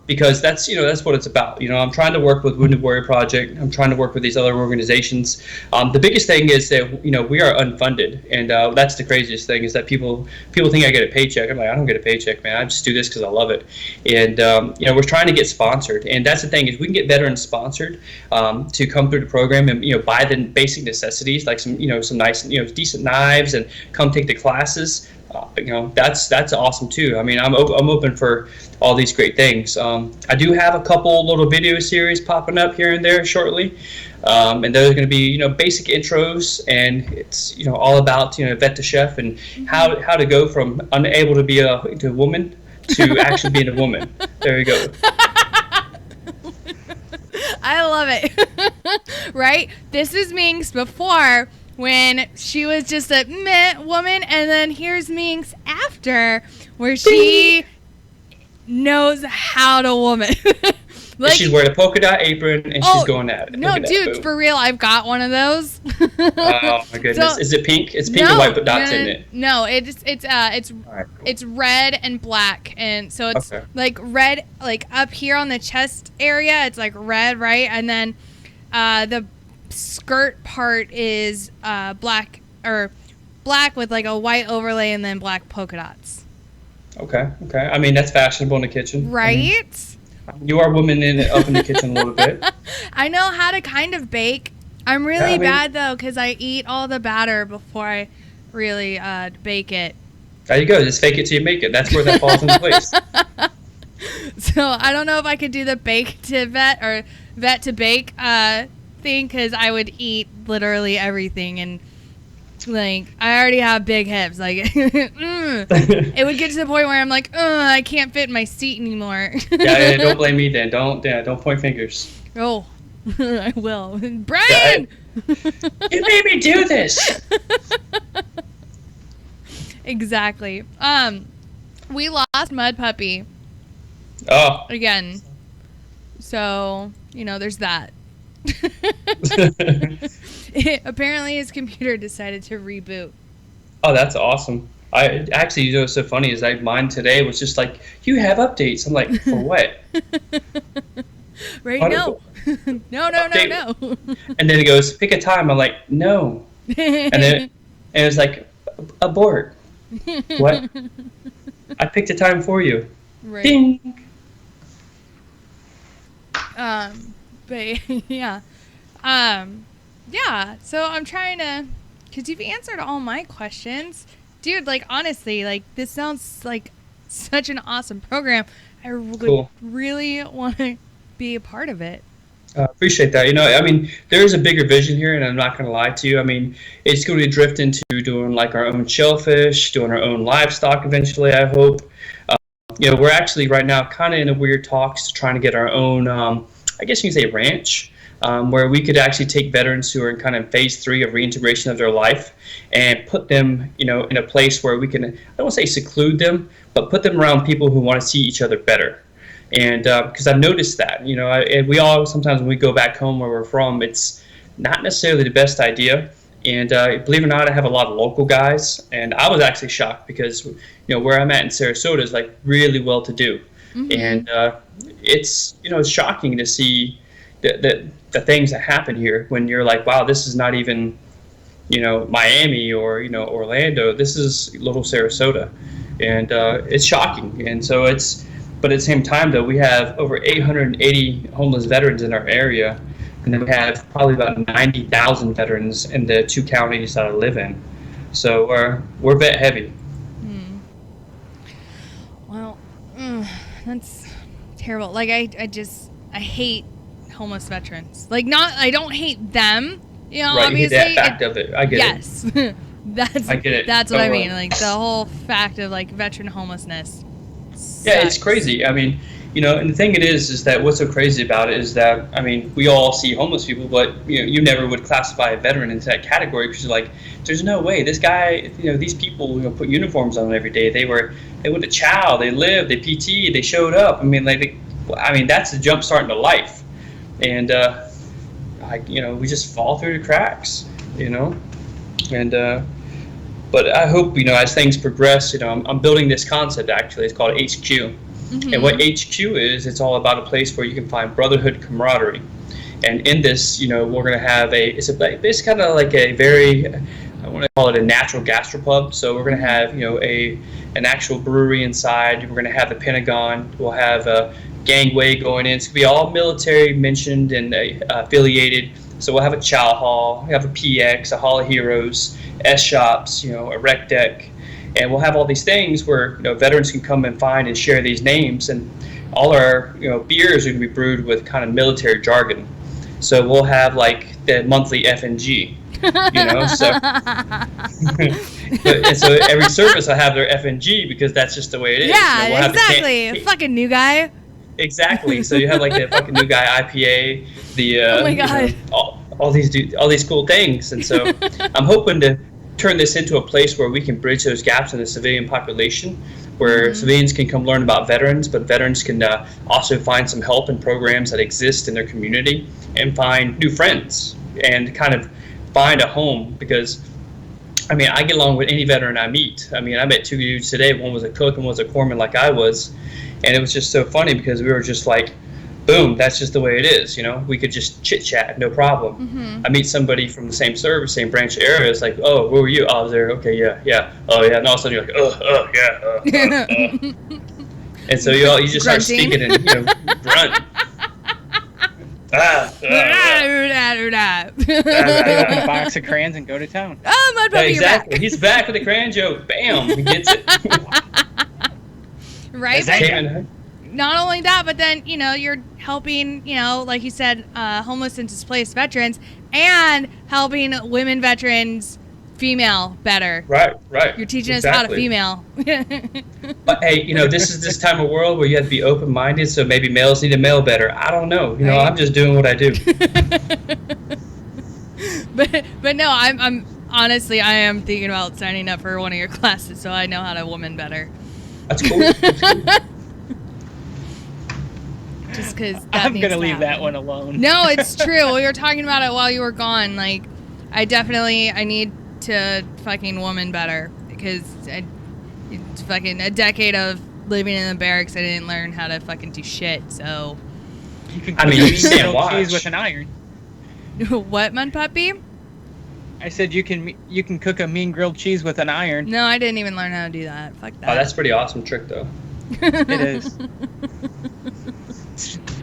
because that's what it's about. I'm trying to work with Wounded Warrior Project. I'm trying to work with these other organizations. The biggest thing is that, we are unfunded. And that's the craziest thing is that people think I get a paycheck. I'm like, I don't get a paycheck, man. I just do this because I love it. And, we're trying to get sponsored. And that's the thing is we can get veterans sponsored to come through the program and, buy the basic necessities like some nice, decent knives and come take the classes. That's awesome too. I mean, I'm open for all these great things. I do have a couple little video series popping up here and there shortly, and those are going to be basic intros, and it's all about vet to chef and how to go from unable to be a woman to actually being a woman. There you go. I love it. Right? This is Minx before, when she was just a meh woman, and then here's Minx after, where she knows how to woman. Like, she's wearing a polka dot apron and she's going at it. No, dude, for real, I've got one of those. Oh my goodness! So, is it pink? It's pink and white dots in it. No, it's right, cool. It's red and black, and so it's like red, like up here on the chest area. It's like red, right, and then the skirt part is black with like a white overlay and then black polka dots. Okay. I mean, that's fashionable in the kitchen, right? You are a woman up in the kitchen a little bit. I know how to kind of bake. I'm really bad though because I eat all the batter before I really bake it. There you go. Just fake it till you make it. That's where that falls into place. So I don't know if I could do the bake to vet or vet to bake thing because I would eat literally everything, and like I already have big hips. Like it would get to the point where I'm like, I can't fit in my seat anymore. Yeah, don't blame me then. Don't point fingers. Oh, I will. Brian, you made me do this. Exactly. We lost Mud Puppy. Oh. Again. So, there's that. Apparently his computer decided to reboot. Oh, that's awesome. I actually, what's so funny is mine today was just like, you have updates. I'm like, for what? Right? No. No. And then it goes, pick a time. I'm like, no. And it was like, abort. What? I picked a time for you. Right. Ding. But yeah. Yeah, so I'm trying to, because you've answered all my questions. Dude, like, honestly, like, this sounds like such an awesome program. I would really want to be a part of it. Appreciate that. I mean, there is a bigger vision here, and I'm not going to lie to you. I mean, it's going to drift into doing, like, our own shellfish, doing our own livestock eventually, I hope. We're actually right now kind of in a weird talks trying to get our own, I guess you can say ranch. Where we could actually take veterans who are in kind of phase 3 of reintegration of their life and put them, in a place where we can, I don't want to say seclude them, but put them around people who want to see each other better. And because I've noticed that, we all, sometimes when we go back home where we're from, it's not necessarily the best idea. And believe it or not, I have a lot of local guys. And I was actually shocked because, where I'm at in Sarasota is like really well to do. Mm-hmm. And it's, it's shocking to see the things that happen here when you're like, wow, this is not even, Miami or, Orlando. This is little Sarasota. And it's shocking. And so it's, But at the same time, though, we have over 880 homeless veterans in our area, and then we have probably about 90,000 veterans in the 2 counties that I live in. So we're vet heavy. Well, that's terrible. Like I hate homeless veterans. Like I don't hate them. You know, Right, obviously. you hate that fact of it. I get it. Yes. I get it. That's what Don't I mean. worry. Like the whole fact of like veteran homelessness. Yeah, it's sucks. crazy. I mean, you know, and the thing it is that what's so crazy about it is that, I mean, we all see homeless people, but, you know, you never would classify a veteran into that category because you're like, there's no way. This guy, you know, these people, you know, put uniforms on every day. They went to chow, they lived, they PT, they showed up. I mean, that's the jump start into life. And, you know, we just fall through the cracks, you know? And, but I hope, you know, as things progress, you know, I'm building this concept, actually. It's called HQ. Mm-hmm. And what HQ is, it's all about a place where you can find brotherhood, camaraderie. And in this, you know, we're going to have it's kind of like a very, I want to call it a natural gastropub. So we're going to have, you know, an actual brewery inside. We're going to have the Pentagon. We'll have a gangway going in. It's going to be all military mentioned and affiliated. So we'll have a chow hall, we have a PX, a Hall of Heroes, S shops, you know, a rec deck, and we'll have all these things where, you know, veterans can come and find and share these names, and all our, you know, beers are going to be brewed with kind of military jargon. So we'll have like the monthly FNG, you know. So and so every service will have their FNG because that's just the way it is. Yeah, you know, we'll exactly. Fucking new guy. Exactly. So you have like the fucking new guy IPA, the oh my god, you know, all these cool things, and so I'm hoping to turn this into a place where we can bridge those gaps in the civilian population, where civilians can come learn about veterans, but veterans can also find some help and programs that exist in their community and find new friends and kind of find a home. Because I mean, I get along with any veteran I meet. I mean, I met 2 dudes today. One was a cook and one was a corpsman like I was. And it was just so funny because we were just like, boom, that's just the way it is. You know, we could just chit chat, no problem. Mm-hmm. I meet somebody from the same service, same branch area. It's like, oh, where were you? Oh, I was there. Okay, yeah. Oh, yeah. And all of a sudden you're like, yeah. And so you just start speaking and, you know, grunt. Open a box of crayons and go to town. Oh, Mud Puppy, exactly. You're back. He's back with the crayon joke. Bam, he gets it. Right? Not only that, but then, you know, you're helping, you know, like you said, homeless and displaced veterans, and helping women veterans, female, better. Right. You're teaching us how to female. But hey, you know, this is this time of world where you have to be open-minded, so maybe males need to male better. I don't know. You know, I'm just doing what I do. But no, I'm honestly, I am thinking about signing up for one of your classes so I know how to woman better. That's cool. Just because I'm going to leave that one alone. No, it's true. We were talking about it while you were gone. Like, I need to fucking woman better because it's fucking a decade of living in the barracks. I didn't learn how to fucking do shit. So you can cook mean cheese with an iron. What, Mud Puppy? I said you can cook a mean grilled cheese with an iron. No, I didn't even learn how to do that. Fuck that. Oh, that's a pretty awesome trick, though. It is.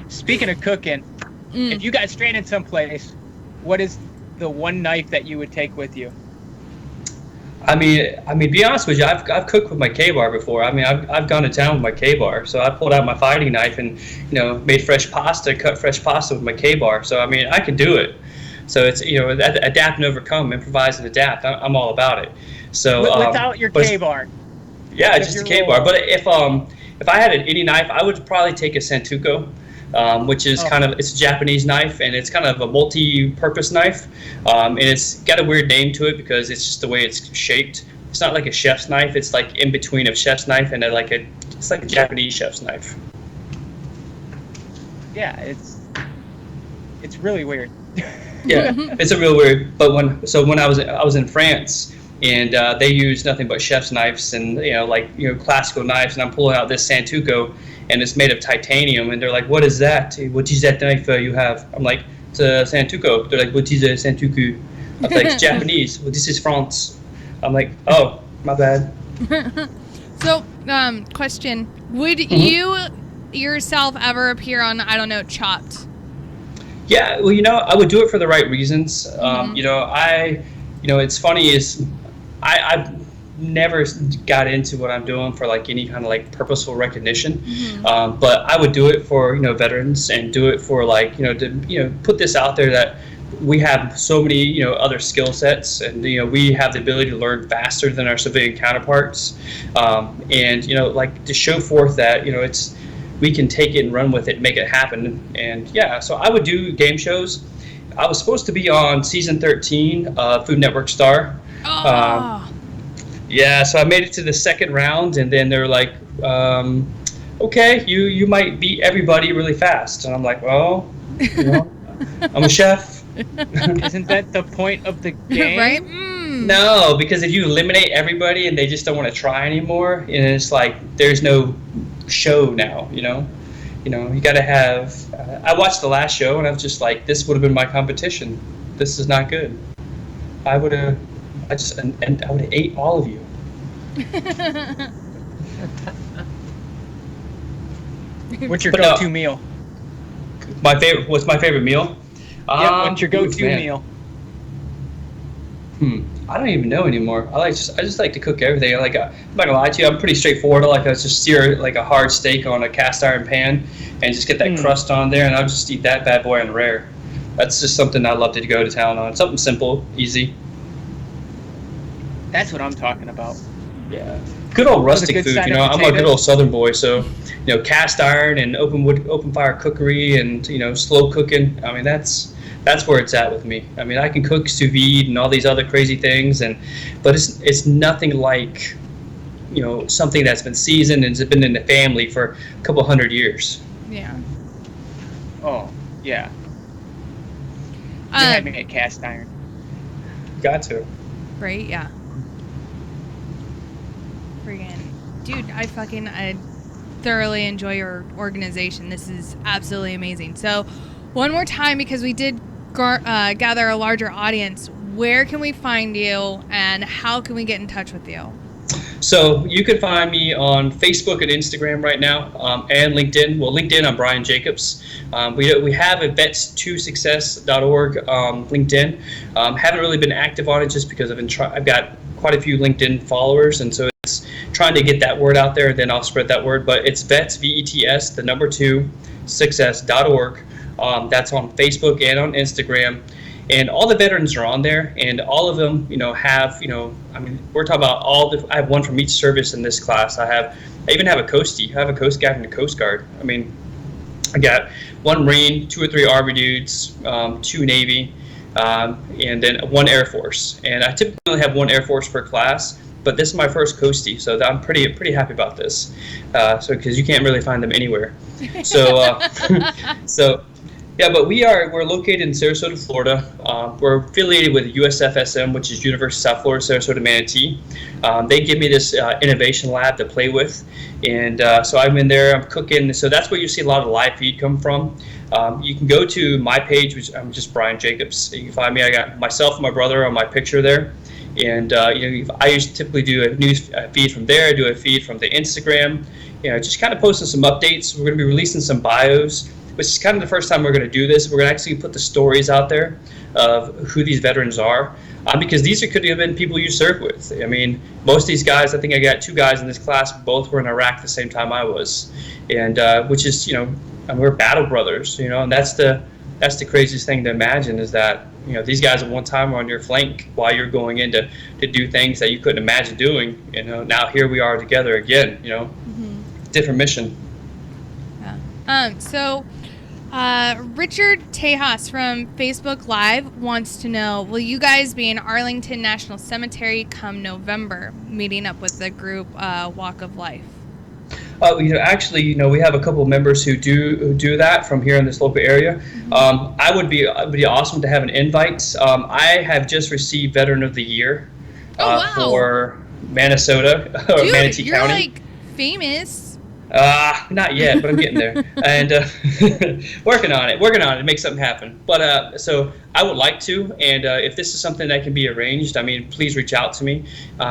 Speaking of cooking, if you got stranded someplace, what is the one knife that you would take with you? I mean, be honest with you, I've cooked with my K-bar before. I mean, I've gone to town with my K-bar. So I pulled out my fighting knife and, you know, made fresh pasta, cut fresh pasta with my K-bar. So I mean, I can do it. So it's, you know, adapt and overcome, improvise and adapt. I'm all about it. So without your K-bar. Yeah, just a K-bar. But if I had any knife, I would probably take a Santoku. Which is it's a Japanese knife, and it's kind of a multi-purpose knife, and it's got a weird name to it because it's just the way it's shaped. It's not like a chef's knife. It's like in between a chef's knife and it's like a Japanese chef's knife. Yeah, it's really weird. Yeah, it's a real weird. But when I was in France, and they use nothing but chef's knives and classical knives, and I'm pulling out this Santoku. And it's made of titanium, and they're like, "What is that? What is that knife you have?" I'm like, "It's a Santoku." They're like, "What is a Santoku?" I'm like, "It's Japanese." Well, this is France. I'm like, "Oh, my bad." So, question: would you yourself ever appear on, I don't know, Chopped? Yeah, well, I would do it for the right reasons. It's funny is I never got into what I'm doing for like any kind of like purposeful recognition, but I would do it for veterans and do it for like to put this out there that we have so many other skill sets, and we have the ability to learn faster than our civilian counterparts, and like to show forth that we can take it and run with it and make it happen. And yeah, so I would do game shows. I was supposed to be on season 13 of Food Network Star. Yeah, so I made it to the second round, and then they're like, okay, you might beat everybody really fast. And I'm like, well, I'm a chef. Isn't that the point of the game? Right? No, because if you eliminate everybody and they just don't want to try anymore, and it's like there's no show now, you got to have. I watched the last show and I was just like, this would have been my competition. This is not good. I would have ate all of you. What's your go-to meal? What's my favorite meal? What's your go-to meal? I don't even know anymore. I just like to cook everything. I'm not gonna lie to you. I'm pretty straightforward. I like to just sear like a hard steak on a cast iron pan and just get that crust on there, and I'll just eat that bad boy on rare. That's just something I love to go to town on. Something simple, easy. That's what I'm talking about. Yeah, good old rustic food. I'm a good old Southern boy, so cast iron and open fire cookery, and slow cooking. I mean, that's where it's at with me. I mean, I can cook sous vide and all these other crazy things, but it's nothing like something that's been seasoned and has been in the family for a couple hundred years. Yeah. Oh yeah. You had me at cast iron. Got to. Right? Yeah. Friggin'. Dude, I thoroughly enjoy your organization. This is absolutely amazing. So, one more time, because we did gather a larger audience, where can we find you and how can we get in touch with you? So you can find me on Facebook and Instagram right now, and LinkedIn. Well, LinkedIn, I'm Brian Jacobs. We have a vets2success.org LinkedIn. Haven't really been active on it just because I've got quite a few LinkedIn followers, and so it's trying to get that word out there, then I'll spread that word. But it's vets, VETS, the number 2, success.org. That's on Facebook and on Instagram. And all the veterans are on there, and all of them, have, we're talking about I have one from each service in this class. I even have a Coastie. I have a Coast Guard and a Coast Guard. I mean, I got 1 Marine, 2 or 3 Army dudes, 2 Navy, and then 1 Air Force. And I typically only have 1 Air Force per class, but this is my first Coastie, so I'm pretty happy about this. Because you can't really find them anywhere. So, yeah, but we're located in Sarasota, Florida. We're affiliated with USFSM, which is University of South Florida, Sarasota Manatee. They give me this innovation lab to play with, and so I'm in there. I'm cooking. So that's where you see a lot of live feed come from. You can go to my page, which I'm just Brian Jacobs. You can find me. I got myself and my brother on my picture there, and I typically do a news feed from there. I do a feed from the Instagram. Just kind of posting some updates. We're going to be releasing some bios, which is kind of the first time we're going to do this. We're going to actually put the stories out there of who these veterans are, because these could have been people you served with. I mean, most of these guys, I think I got 2 guys in this class, both were in Iraq the same time I was, and which is, and we're battle brothers, and that's the craziest thing to imagine, is that these guys at one time were on your flank while you're going in to do things that you couldn't imagine doing. Now here we are together again. Different mission. Yeah. So. Richard Tejas from Facebook Live wants to know, will you guys be in Arlington National Cemetery come November, meeting up with the group Walk of Life? Actually, we have a couple of members who do that from here in this local area. It would be awesome to have an invite. I have just received Veteran of the Year for Minnesota or Manatee you're County. Like famous. Not yet, but I'm getting there, and working on it to make something happen. But so I would like to, and if this is something that can be arranged, I mean, please reach out to me,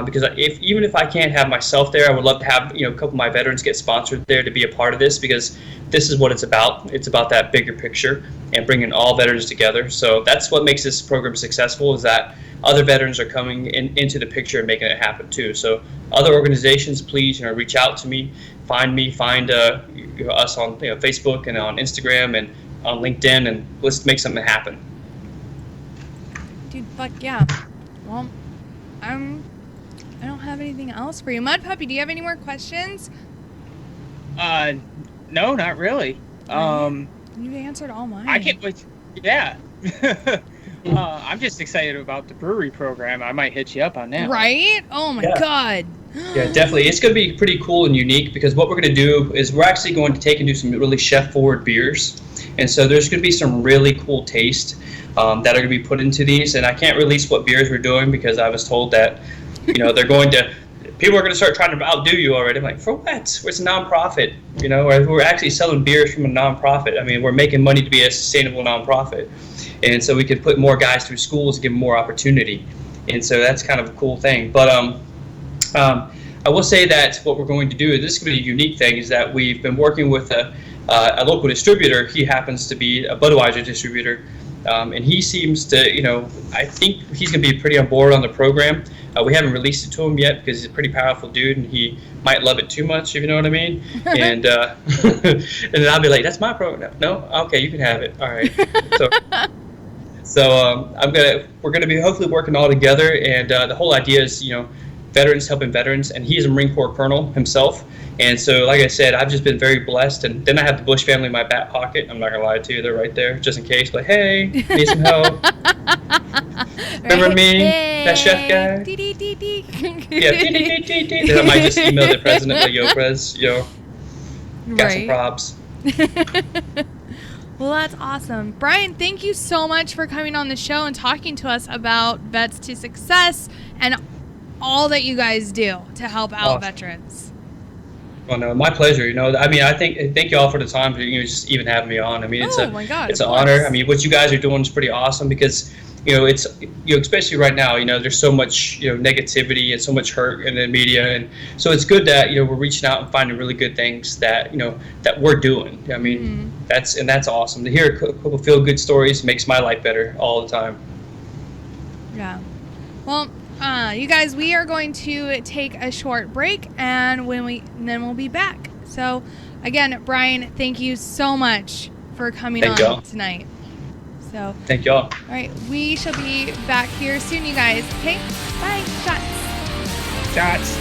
because even if I can't have myself there, I would love to have a couple of my veterans get sponsored there to be a part of this, because this is what it's about. It's about that bigger picture and bringing all veterans together. So that's what makes this program successful, is that other veterans are coming into the picture and making it happen too. So other organizations, please reach out to me. Find us on Facebook and on Instagram and on LinkedIn, and let's make something happen. Dude, fuck yeah. Well, I don't have anything else for you. Mud Puppy, do you have any more questions? No, not really. You answered all mine. I can't wait. Yeah. I'm just excited about the brewery program. I might hit you up on that. Right? Oh my God. Yeah, definitely. It's going to be pretty cool and unique, because what we're going to do is we're actually going to take and do some really chef-forward beers. And so there's going to be some really cool taste that are going to be put into these. And I can't release what beers we're doing, because I was told that, they're going to, people are going to start trying to outdo you already. I'm like, for what? It's a nonprofit, we're actually selling beers from a nonprofit. I mean, we're making money to be a sustainable nonprofit. And so we could put more guys through schools and give them more opportunity. And so that's kind of a cool thing. But I will say that what we're going to do, this is going to be a unique thing, is that we've been working with a local distributor. He happens to be a Budweiser distributor. And he seems to, I think he's going to be pretty on board on the program. We haven't released it to him yet, because he's a pretty powerful dude, and he might love it too much, if you know what I mean. And and then I'll be like, "That's my program." No, okay, you can have it. All right. So we're gonna be hopefully working all together, and the whole idea is, veterans helping veterans, and he's a Marine Corps colonel himself. And so, like I said, I've just been very blessed. And then I have the Bush family in my back pocket. I'm not going to lie to you. They're right there just in case. Like, hey, need some help. Remember me? Hey. That chef guy? Yeah, Then I might just email the president, like, yo, Prez, got some props. Well, that's awesome. Brian, thank you so much for coming on the show and talking to us about Vets to Success and all that you guys do to help out veterans. Well, no, my pleasure. I mean, thank you all for the time for just even having me on. I mean, it's an honor. I mean, what you guys are doing is pretty awesome, because it's especially right now. There's so much negativity and so much hurt in the media, and so it's good that we're reaching out and finding really good things that that we're doing. I mean, that's awesome to hear. A couple feel good stories makes my life better all the time. Yeah. Well. You guys, we are going to take a short break, and then we'll be back. So, again, Brian, thank you so much for coming on tonight. So, thank y'all. All right, we shall be back here soon, you guys. Okay, bye. Shots.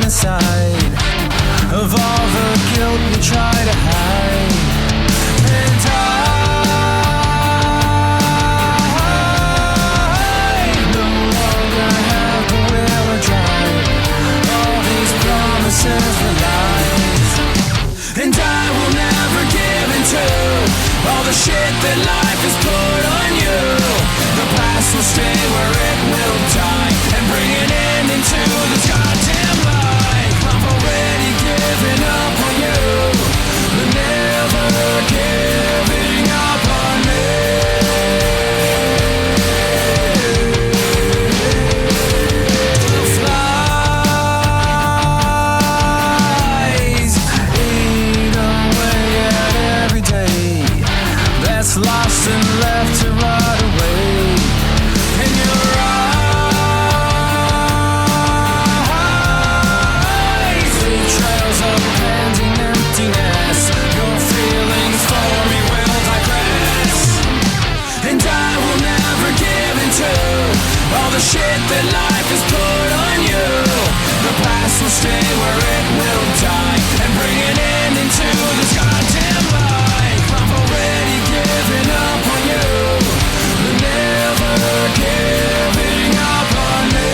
Inside of all the guilt we try to hide, and I no longer have the will to drive. All these promises were lies, and I will never give into all the shit that life has put on you. The past will stay where it will die, and bring an end into this goddamn life. Already giving up on you, but never giving up on me. The flies eat away at every day that's lost and left to rot away. And you're trails of pending emptiness. Your feelings for me will digress, and I will never give into all the shit that life has put on you. The past will stay where it will die, and bring an end into this goddamn life. I've already given up on you, but never giving up on me.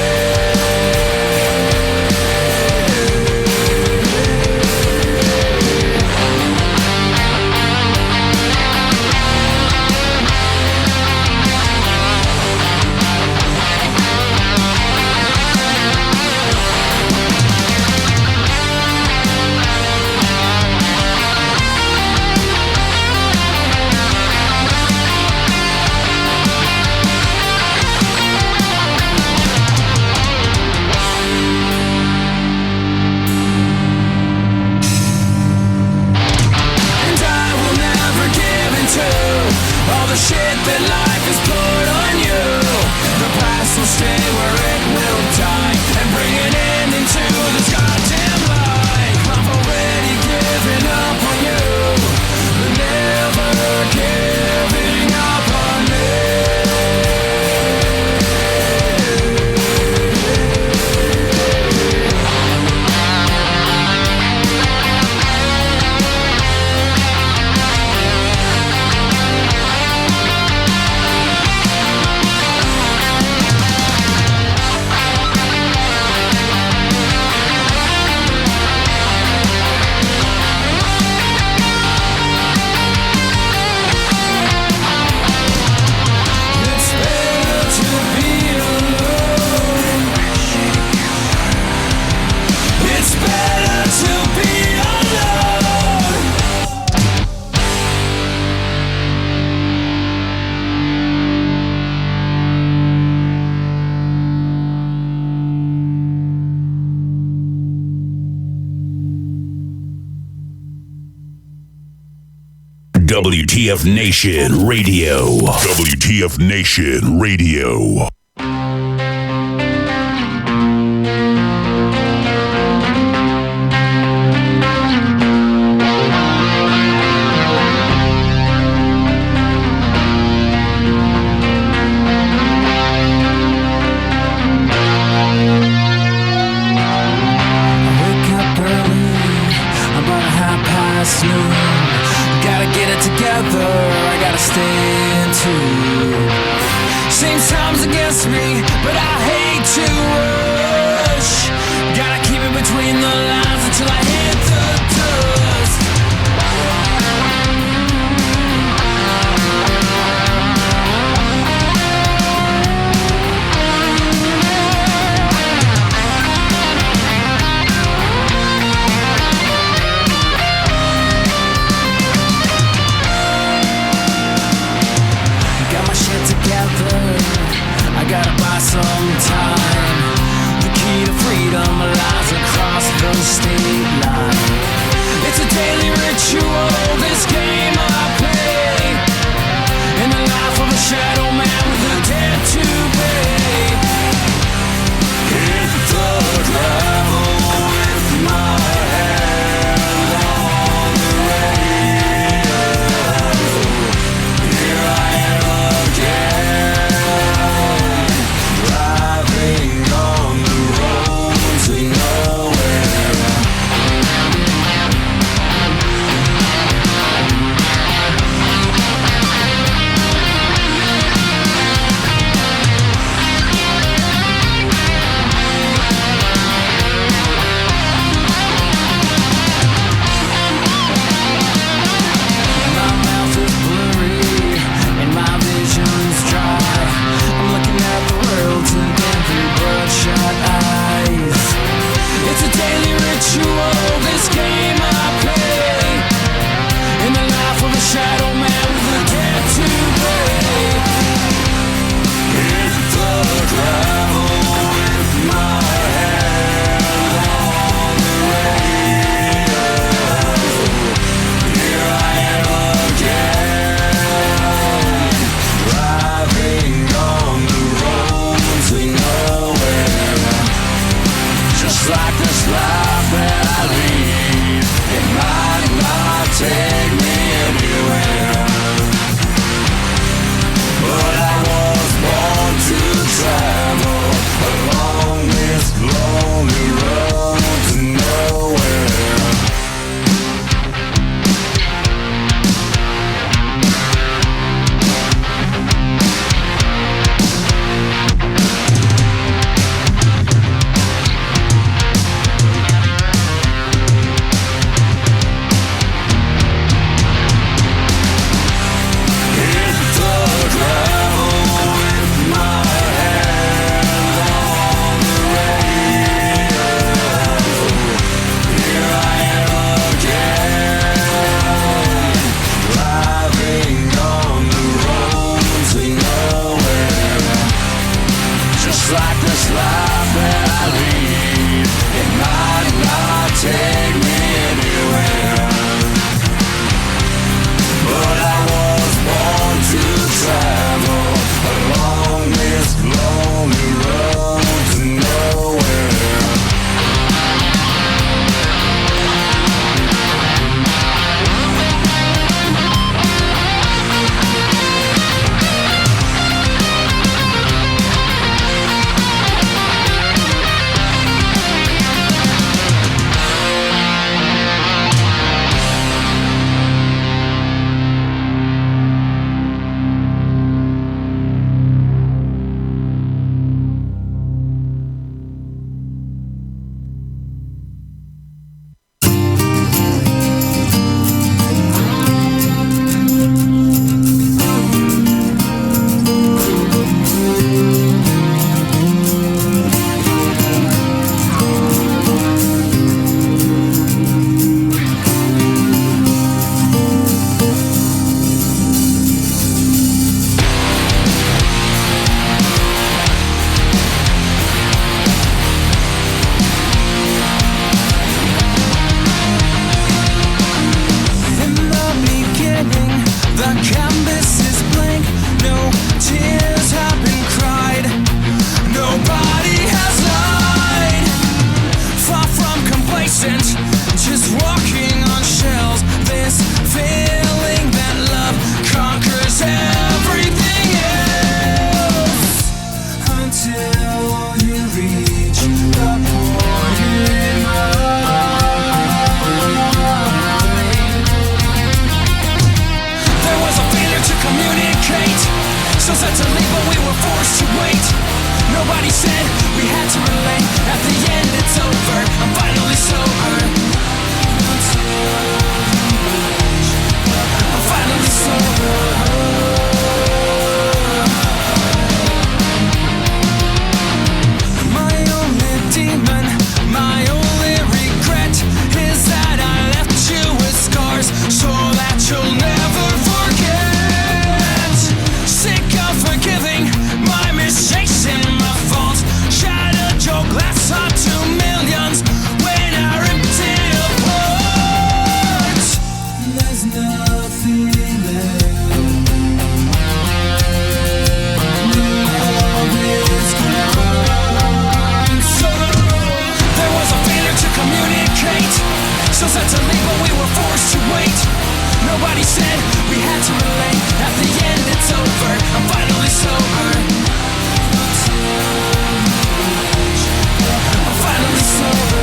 WTF Nation Radio. WTF Nation Radio. had to relate. At the end it's over, I'm finally sober. I'm finally sober.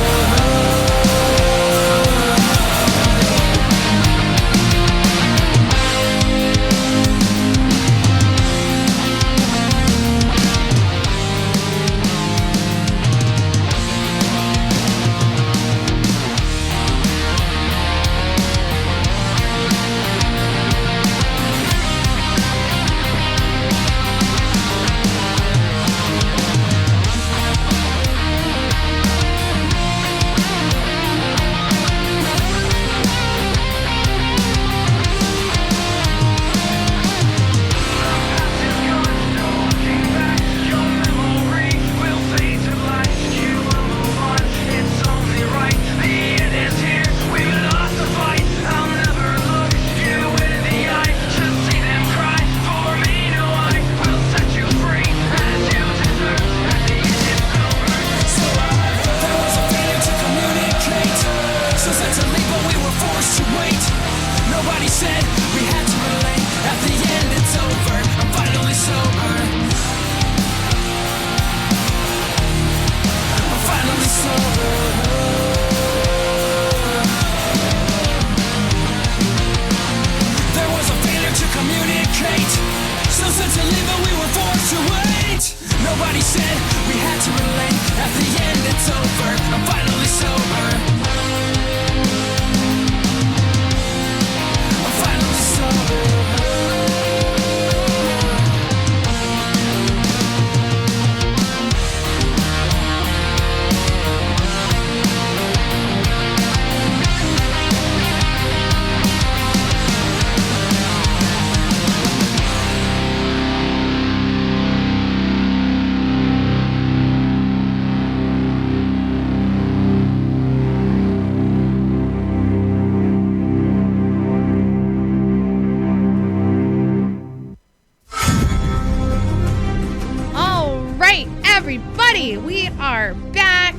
We are back,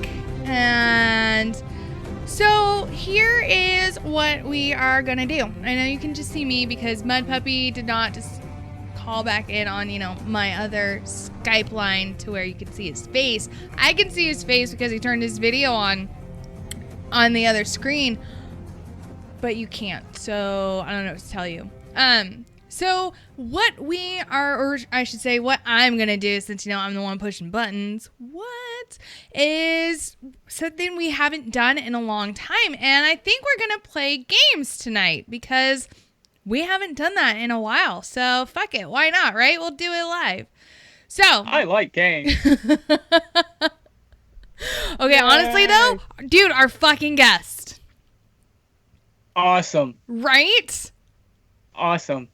and so here is what we are gonna do. I know you can just see me because Mud Puppy did not just call back in on, my other Skype line to where you can see his face. I can see his face because he turned his video on the other screen, but you can't, so I don't know what to tell you. So what we are, or I should say what I'm going to do, since, I'm the one pushing buttons, is something we haven't done in a long time. And I think we're going to play games tonight because we haven't done that in a while. So fuck it. Why not, right? We'll do it live. So I like games. Okay, Yay. Honestly though, dude, our fucking guest. Awesome. Right? Awesome.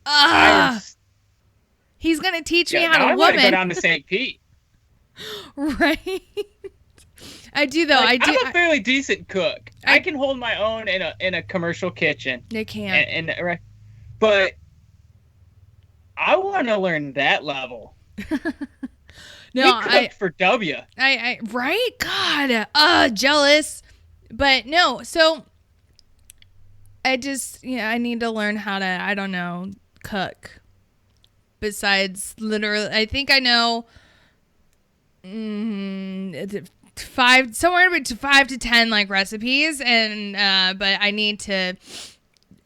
He's gonna teach me how to I woman. want to go down to St. Pete. Right. I do though. I'm I do. a fairly decent cook. I can hold my own in a commercial kitchen. They can't. But I want to learn that level. No, you cooked for W. I right? God, jealous. But no, so I just, I need to learn how to, I don't know, cook. Besides, literally, I think I know somewhere between 5 to 10 like recipes, and but I need to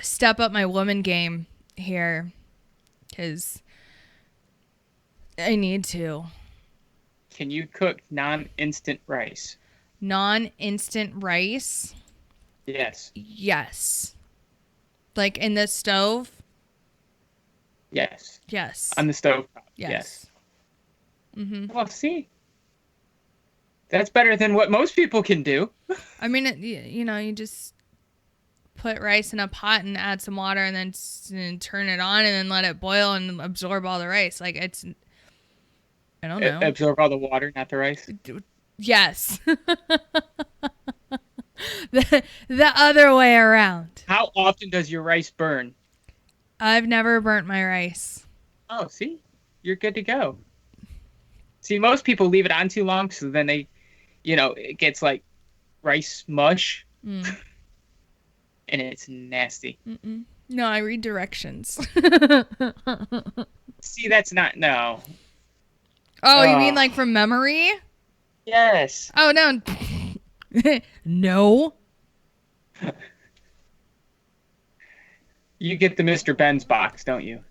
step up my woman game here because I need to. Can you cook non-instant rice? Non-instant rice? Yes. Yes. Like in the stove? Yes. Yes. On the stove? Yes. Mm-hmm. Well, see? That's better than what most people can do. I mean, you just put rice in a pot and add some water and then turn it on and then let it boil and absorb all the rice. Like, it's... I don't know. Absorb all the water, not the rice? Yes. the other way around. How often does your rice burn? I've never burnt my rice. Oh, see? You're good to go. See, most people leave it on too long, so then they, it gets like rice mush. And it's nasty. No, I read directions. See, that's not no. Oh, you mean like from memory? Yes. Oh no. No. You get the Mr. Ben's box, don't you?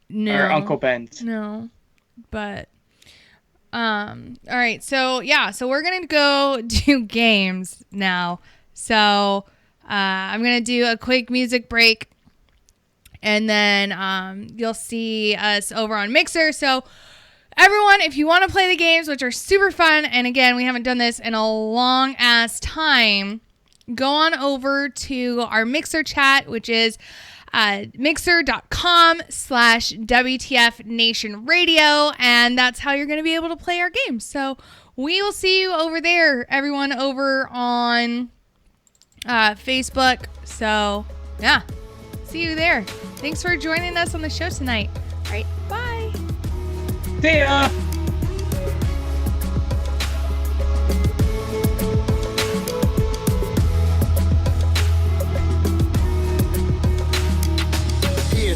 No. Or Uncle Ben's. No. But all right. So, yeah, so we're going to go do games now. So, I'm going to do a quick music break, and then you'll see us over on Mixer. So, everyone, if you want to play the games, which are super fun, and again, we haven't done this in a long ass time, go on over to our Mixer chat, which is mixer.com/WTF Nation Radio, and that's how you're going to be able to play our games. So we will see you over there, everyone over on Facebook. So yeah, see you there. Thanks for joining us on the show tonight. All right, bye. See ya.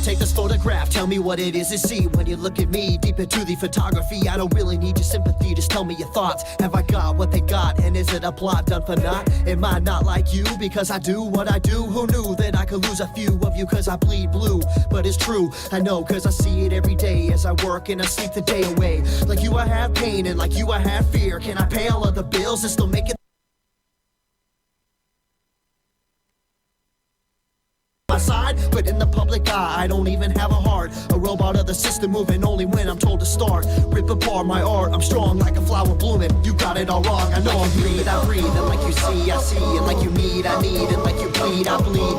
Take this photograph, tell me what it is you see when you look at me. Deep into the photography, I don't really need your sympathy, just tell me your thoughts. Have I got what they got, and is it a plot done for naught? Am I not like you because I do what I do? Who knew that I could lose a few of you cause I bleed blue? But it's true, I know cause I see it every day as I work and I sleep the day away. Like you I have pain, and like you I have fear. Can I pay all of the bills and still make it my side? But in the public eye, I don't even have a heart. A robot of the system moving only when I'm told to start. Rip apart my art, I'm strong like a flower blooming. You got it all wrong, I know I'm breathe, I breathe. And like you see, I see. And like you need, I need. And like you bleed, I bleed.